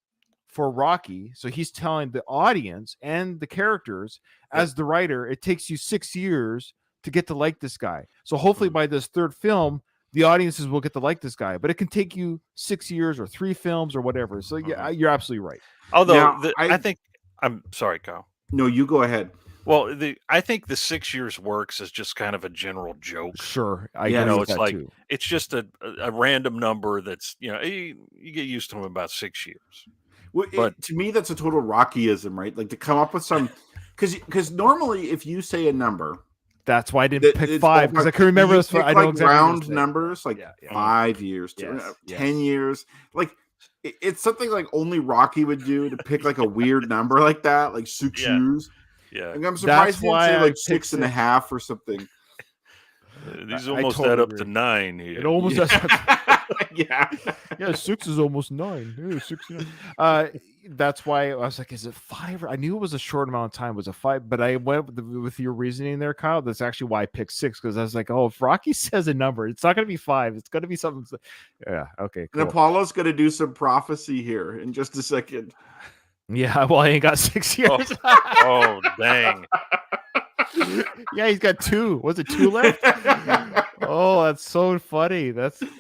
for Rocky, so he's telling the audience and the characters as the writer, it takes you 6 years to get to like this guy. So hopefully by this third film, the audiences will get to like this guy. But it can take you 6 years or 3 films or whatever. So yeah, you're absolutely right. Although I think I'm sorry, Kyle. No, you go ahead. Well, I think the 6 years works as just kind of a general joke. Sure, it's like too. It's just a random number that's, you know, you get used to them about 6 years. Well, but to me, that's a total Rockyism, right? Like to come up with some, because normally if you say a number, that's why I didn't pick 5 because I can remember this. I know exactly round numbers, like 5 years, 10 years, like. It's something like only Rocky would do to pick like a weird number like that, like 6 years. Yeah, like, I'm surprised he didn't say like 6.5 or something. These almost add up to 9 here. It almost adds up. Yeah. 6 is almost 9. Yeah, 6. That's why I was like, is it 5? I knew it was a short amount of time. It was a 5, but I went with your reasoning there, Kyle. That's actually why I picked 6 because I was like, oh, if Rocky says a number, it's not going to be 5. It's going to be something. Yeah. Okay. Cool. And Apollo's going to do some prophecy here in just a second. Yeah. Well, I ain't got 6 years. Oh dang. Yeah, he's got 2. Was it 2 left? Oh, that's so funny.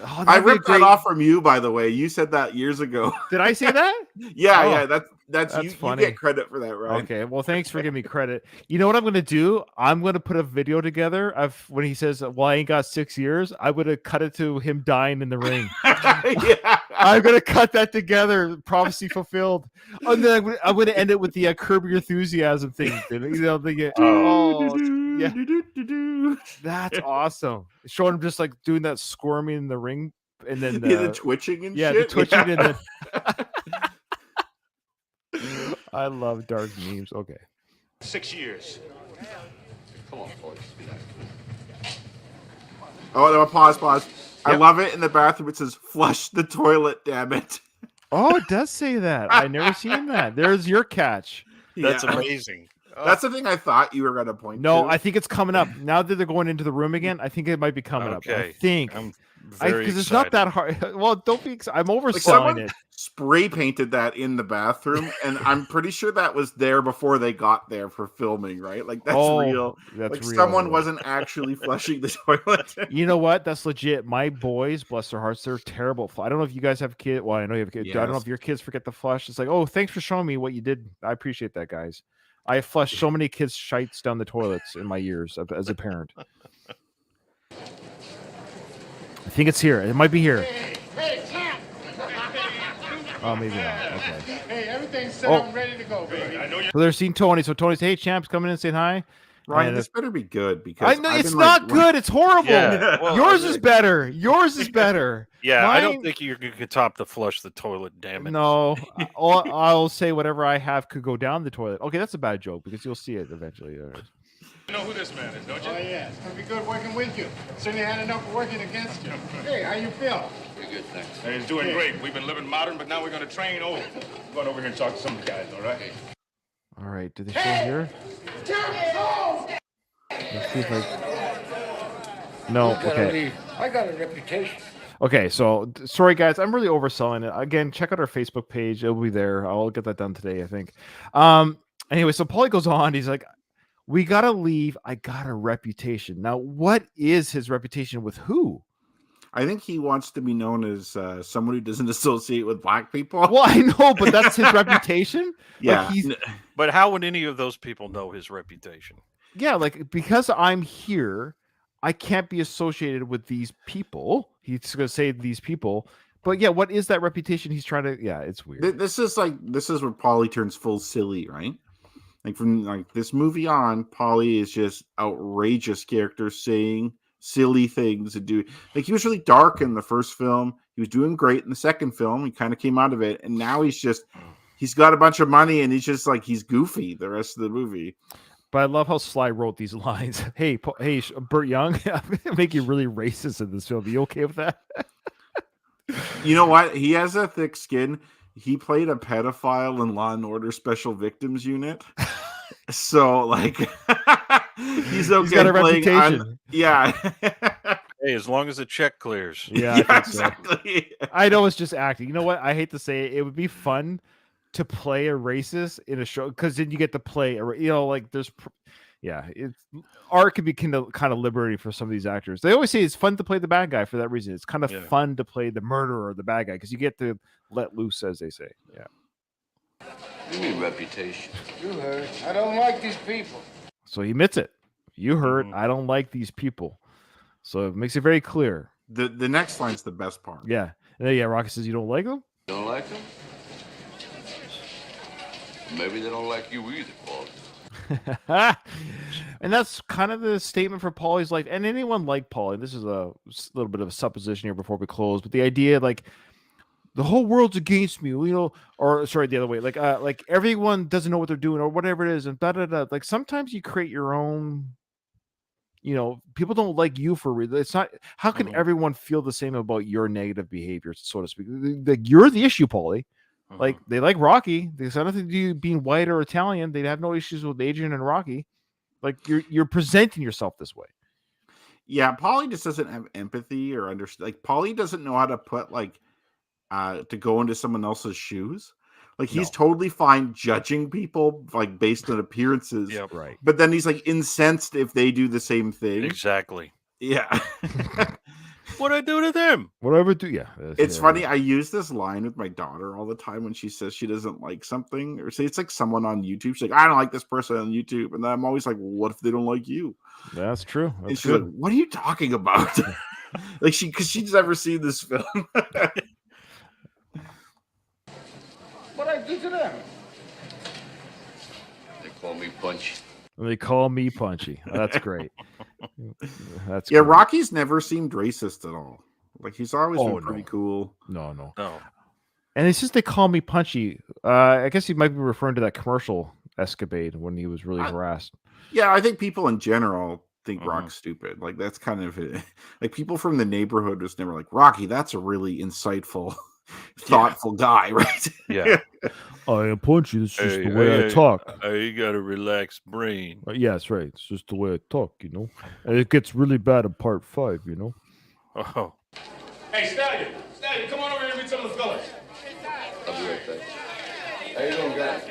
I ripped that off from you, by the way. You said that years ago. Did I say that? Yeah. That's you, funny. You get credit for that, right? Okay. Well, thanks for giving me credit. You know what I'm going to do? I'm going to put a video together of when he says, "Well, I ain't got 6 years." I would have cut it to him dying in the ring. Yeah. I'm going to cut that together. Prophecy fulfilled. And then I'm going to end it with the Curb Your Enthusiasm thing. You know, Yeah. Do-do-do-do-do. That's awesome. Showing him just like doing that squirming in the ring, and then Yeah, the twitching and yeah, shit. the twitching, Yeah. and then I love dark memes. Okay. 6 years. Come on, boys. Oh, no, pause. I Yep. love it in the bathroom. It says, "Flush the toilet, damn it." Oh, it does say that. I never seen that. There's your catch. That's Yeah. amazing. That's the thing I thought you were going to point to. No, I think it's coming up. Now that they're going into the room again, I think it might be coming up. I Okay. think. I'm very Because it's excited. not that hard. Well, don't be excited. I'm Like overselling someone it. spray painted that in the bathroom, and I'm pretty sure that was there before they got there for filming, right? Like that's real. That's Like real. someone wasn't actually flushing the toilet. You know what? That's legit. My boys, bless their hearts, they're terrible. I don't know if you guys have kids. Well, I know you have kids. I don't know Yes. if your kids forget to flush. It's like, oh, thanks for showing me what you did. I appreciate that, guys. I have flushed so many kids' shites down the toilets in my years as a parent. I think it's here. It might be here. Hey, champ! Oh, maybe not. Okay. Hey, everything's set. Oh. I'm ready to go, baby. I know you're. So they're seeing Tony. So Tony's, hey, champs, coming in saying hi. Ryan, And this better be good because I know I've it's been, not like, good. It's horrible. Yeah. Well, Yours is better. Yours is better. Yeah, I don't Mine- think you could top the flush the toilet. Damn it. No, I'll say whatever I have could go down the toilet. Okay, that's a bad joke because you'll see it eventually. You know who this man is, don't you? Oh, yeah. It's going to be good working with you. Certainly had enough working against you. Hey, how you feel? Pretty good, thanks. Hey, he's doing great. We've been living modern, but now we're going to train old. We're going over here and talk to some of the guys, all right? All right, do they show here? Let's see if No, okay. I got a reputation. Okay, so sorry guys, I'm really overselling it. Again, check out our Facebook page; it'll be there. I'll get that done today, I think. Anyway, so Paulie goes on. He's like, "We gotta leave. I got a reputation. Now, what is his reputation with who?" I think he wants to be known as someone who doesn't associate with black people. Well, I know, but that's his reputation. Yeah. Like he's, But how would any of those people know his reputation? yeah, like because I'm here, I can't be associated with these people. He's gonna say these people, but yeah, what is that reputation he's trying to? Yeah, it's weird. This is where Paulie turns full silly, right? Like from like this movie on, Paulie is just outrageous character saying silly things and do like he was really dark in the first film. He was doing great in the second film. He kind of came out of it, and now he's got a bunch of money and he's just like he's goofy the rest of the movie. But I love how Sly wrote these lines. Hey, Burt Young, make you really racist in this film. Are you okay with that? You know what? He has a thick skin. He played a pedophile in Law and Order Special Victims Unit. So like he's okay. He's got a reputation. Yeah. Hey, as long as the check clears. Yeah, I think so. exactly. I know it's just acting. You know what? I hate to say it. It would be fun to play a racist in a show because then you get to play. Like there's, art can be kind of liberating for some of these actors. They always say it's fun to play the bad guy for that reason. It's kind of fun to play the murderer or the bad guy because you get to let loose, as they say. Yeah. What do you mean reputation? You heard. I don't like these people. So he admits it. You heard. I don't like these people. So it makes it very clear. The next line's the best part. Yeah. And then, yeah, Rocky says you don't like them? Don't like them? Maybe they don't like you either, Paul. And that's kind of the statement for Paulie's life. And anyone like Paulie, this is a little bit of a supposition here before we close, but the idea like the whole world's against me, or sorry, the other way, like everyone doesn't know what they're doing or whatever it is, and like sometimes you create your own. People don't like you for reason. It's not. How can everyone feel the same about your negative behavior, so to speak? Like you're the issue, Paulie. Like they like Rocky. There's nothing to do being white or Italian. They'd have no issues with Adrian and Rocky. Like you're presenting yourself this way. Yeah, Paulie just doesn't have empathy or understand. Like Paulie doesn't know how to put to go into someone else's shoes. Like he's totally fine judging people like based on appearances. Yeah, right. But then he's like incensed if they do the same thing. Exactly. Yeah. What'd I do to them? Whatever do, yeah. It's funny. I use this line with my daughter all the time when she says she doesn't like something, or say it's like someone on YouTube. She's like, I don't like this person on YouTube, and then I'm always like, well, what if they don't like you? That's true. That's and she's like, what are you talking about? Because she's never seen this film. What I do to them? They call me Punch. And they call me Punchy. That's great. That's Yeah, great. Rocky's never seemed racist at all. Like he's always been pretty no. cool. No. No. And it's just they call me Punchy. I guess he might be referring to that commercial escapade when he was really harassed. Yeah, I think people in general think Mhm. Rock's stupid. Like that's kind of it. Like people from the neighborhood was never like Rocky. That's a really insightfful, thoughtful guy, right? Yeah. I am Punchy. That's just Hey, the way I hey, talk. You got a relaxed brain. Yeah, that's right. It's just the way I talk, you know. And it gets really bad in part 5, you know. Oh. Hey, Stallion, come on over here and meet some of the fellas. I'll be right back. How you doing, guys?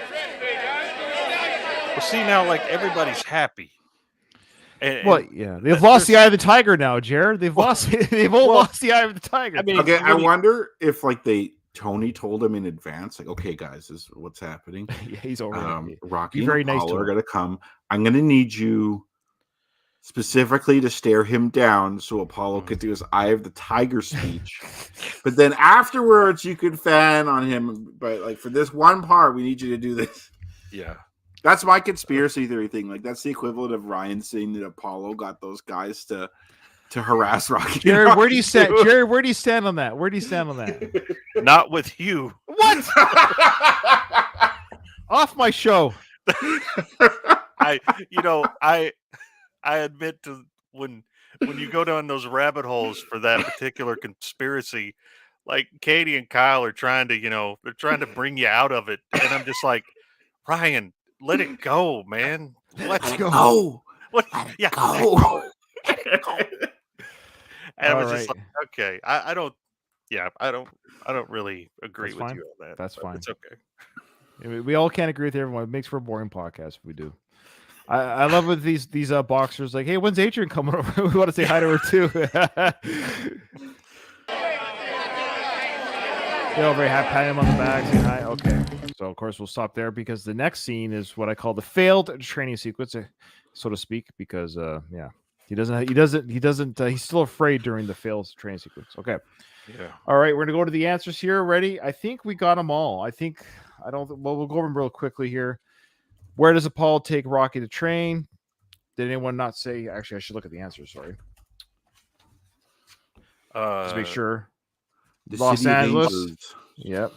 Well, see now, like everybody's happy. Well, yeah, they've lost the eye of the tiger now, Jared. They've lost. They've all lost the eye of the tiger. I mean, Okay, I wonder if like Tony told him in advance, like, okay, guys, this is what's happening. Yeah, he's already Rocky very and nice Apollo to are him. gonna come. I'm gonna need you specifically to stare him down so Apollo could do his eye of the tiger speech. But then afterwards you could fan on him. But like for this one part, we need you to do this. Yeah. That's my conspiracy theory thing. Like that's the equivalent of Ryan saying that Apollo got those guys to harass Rocky. Jared, where do you stand? Jared, where do you stand on that? Where do you stand on that? Not with you. What? Off my show. I admit to when you go down those rabbit holes for that particular conspiracy, like Katie and Kyle are trying to, they're trying to bring you out of it. And I'm just like, Ryan, let it go, man. Let it go. What? Yeah. Go. And I All was just right. like, okay, I don't really agree That's with fine. you on that. That's but fine. It's okay. We all can't agree with everyone. It makes for a boring podcast if we do. I love with these boxers like, hey, when's Adrian coming over? We want to say hi to her too. They're all very happy, patting him on the back, saying hi. Okay, so of course we'll stop there because the next scene is what I call the failed training sequence, so to speak. Because he's still afraid during the failed training sequence. Okay, Yeah. all right, we're gonna go to the answers here. Ready? I think we got them all. Well, we'll go over them real quickly here. Where does Apollo take Rocky to train? Did anyone not say? Actually, I should look at the answers. Sorry. Just make sure. The Los City of Angeles. Angels. Yep.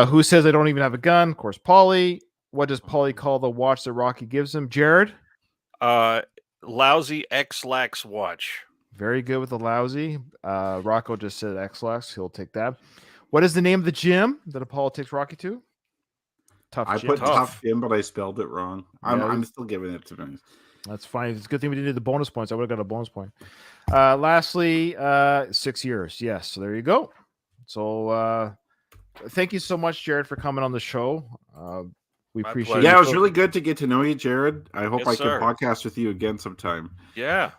Who says I don't even have a gun? Of course, Paulie. What does Paulie call the watch that Rocky gives him? Jared. Lousy X-Lax watch. Very good with the lousy. Rocco just said X-Lax. He'll take that. What is the name of the gym that Apollo takes Rocky to? I Gym. put Tough Gym, but I spelled it wrong. Yeah, I'm still giving it to me. That's fine. It's a good thing we didn't do the bonus points. I would have got a bonus point. Lastly, 6 years. Yes. So there you go. So thank you so much, Jared, for coming on the show. We My appreciate pleasure. it. Yeah, it was really good to get to know you, Jared. I hope Yes, I sir. can podcast with you again sometime. Yeah.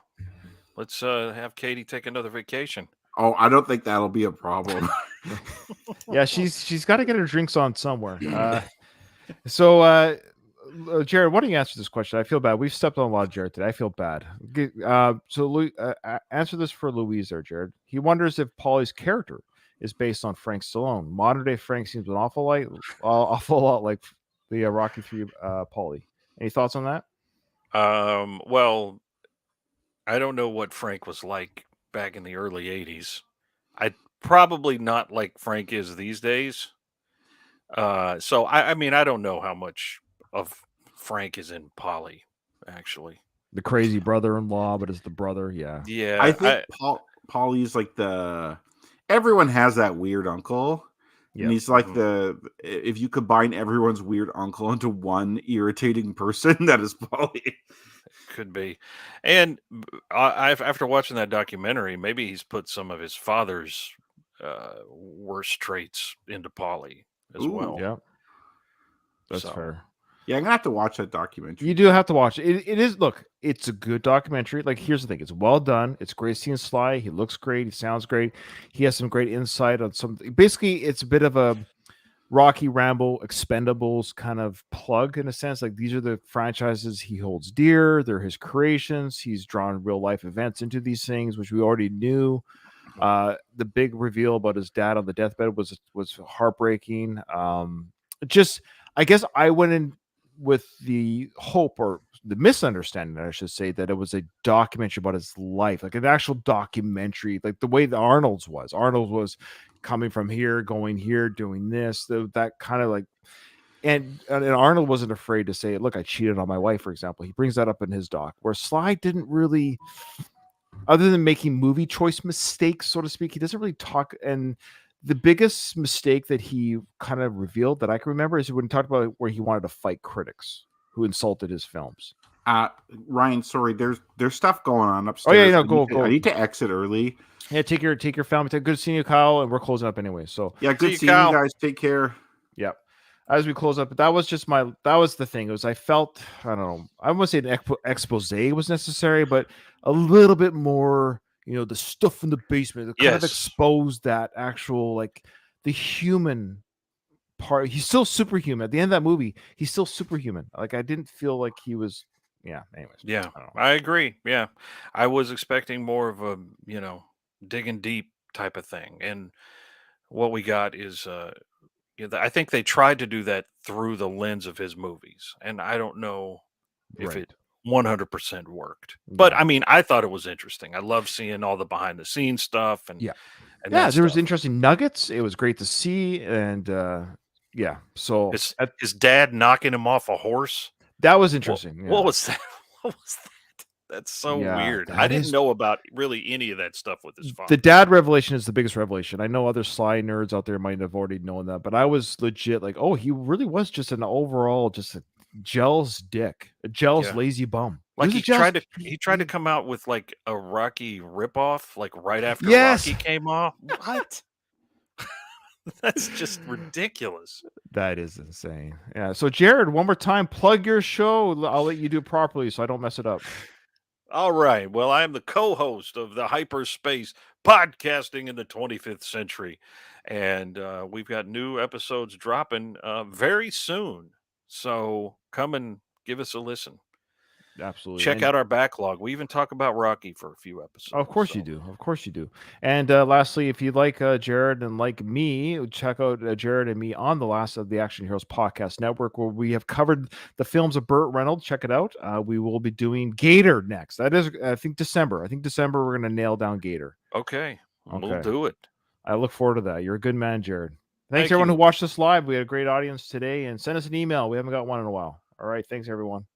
Let's have Katie take another vacation. Oh, I don't think that'll be a problem. Yeah, she's got to get her drinks on somewhere. Jared, why don't you answer this question? I feel bad. We've stepped on a lot of Jared today. I feel bad. Answer this for Louise there, Jared. He wonders if Paulie's character is based on Frank Stallone. Modern day Frank seems an awful lot like the Rocky 3 Paulie. Any thoughts on that? Well, I don't know what Frank was like back in the early 80s. I probably not like Frank is these days. So I mean, I don't know how much of Frank is in Paulie, actually. The crazy brother-in-law, but it's the brother. Yeah. Yeah. I think Paulie's like everyone has that weird uncle. Yep. And he's like if you combine everyone's weird uncle into one irritating person, that is Paulie. Could be. And after watching that documentary, maybe he's put some of his father's worst traits into Paulie as well. Yeah. That's fair. Yeah, I'm gonna have to watch that documentary. You do have to watch it. It is, look, it's a good documentary. Like, here's the thing: it's well done. It's great seeing Sly. He looks great. He sounds great. He has some great insight on something. Basically, it's a bit of a Rocky Rambo Expendables kind of plug in a sense. Like, these are the franchises he holds dear. They're his creations. He's drawn real life events into these things, which we already knew. The big reveal about his dad on the deathbed was heartbreaking. I guess I went in with the hope or the misunderstanding, I should say, that it was a documentary about his life, like an actual documentary, like the way the Arnold's was. Arnold was coming from here, going here, doing this, that kind of like, and Arnold wasn't afraid to say, look, I cheated on my wife, for example. He brings that up in his doc, where Sly didn't really, other than making movie choice mistakes, so to speak, he doesn't really talk. And the biggest mistake that he kind of revealed that I can remember is when he talked about where he wanted to fight critics who insulted his films. Ryan, sorry, there's stuff going on upstairs. Oh yeah, no, go. I need to exit early. Yeah, take your family. Good seeing you, Kyle, and we're closing up anyway. So yeah, good seeing Kyle. you guys. Take care. Yep. As we close up, that was the thing. It was, I felt, I don't know, I wouldn't say an expose was necessary, but a little bit more, the stuff in the basement that kind of exposed that actual, like, the human part. He's still superhuman. At the end of that movie, he's still superhuman. Like, I didn't feel like he was, anyways. Yeah, I don't know. I agree. Yeah. I was expecting more of a, digging deep type of thing. And what we got is, I think they tried to do that through the lens of his movies. And I don't know if Right. it 100% worked. But Yeah. I mean, I thought it was interesting. I love seeing all the behind the scenes stuff. And Yeah. and Yeah, that there was stuff. interesting nuggets. It was great to see. And yeah, so His dad knocking him off a horse. that was interesting. What was that? What was that? That's so weird. I didn't know about really any of that stuff with his father. The dad revelation is the biggest revelation. I know other Sly nerds out there might have already known that, but I was legit like, oh, he really was just an overall, just a jealous dick, a jealous lazy bum. Like he tried to come out with like a Rocky ripoff, like right after Rocky came off. What? That's just ridiculous. That is insane. Yeah. So Jared, one more time, plug your show. I'll let you do it properly so I don't mess it up. All right. Well, I am the co-host of the Hyperspace Podcasting in the 25th Century, and we've got new episodes dropping very soon. So come and give us a listen. Absolutely. Check out our backlog. We even talk about Rocky for a few episodes. Of course you do. Of course you do. And lastly, if you like Jared and like me, check out Jared and me on the last of the Action Heroes Podcast Network, where we have covered the films of Burt Reynolds. Check it out. We will be doing Gator next. That is, I think, December. We're going to nail down Gator. Okay. We'll do it. I look forward to that. You're a good man, Jared. Thanks Thank everyone you. who watched us live. We had a great audience today. And send us an email. We haven't got one in a while. All right. Thanks, everyone.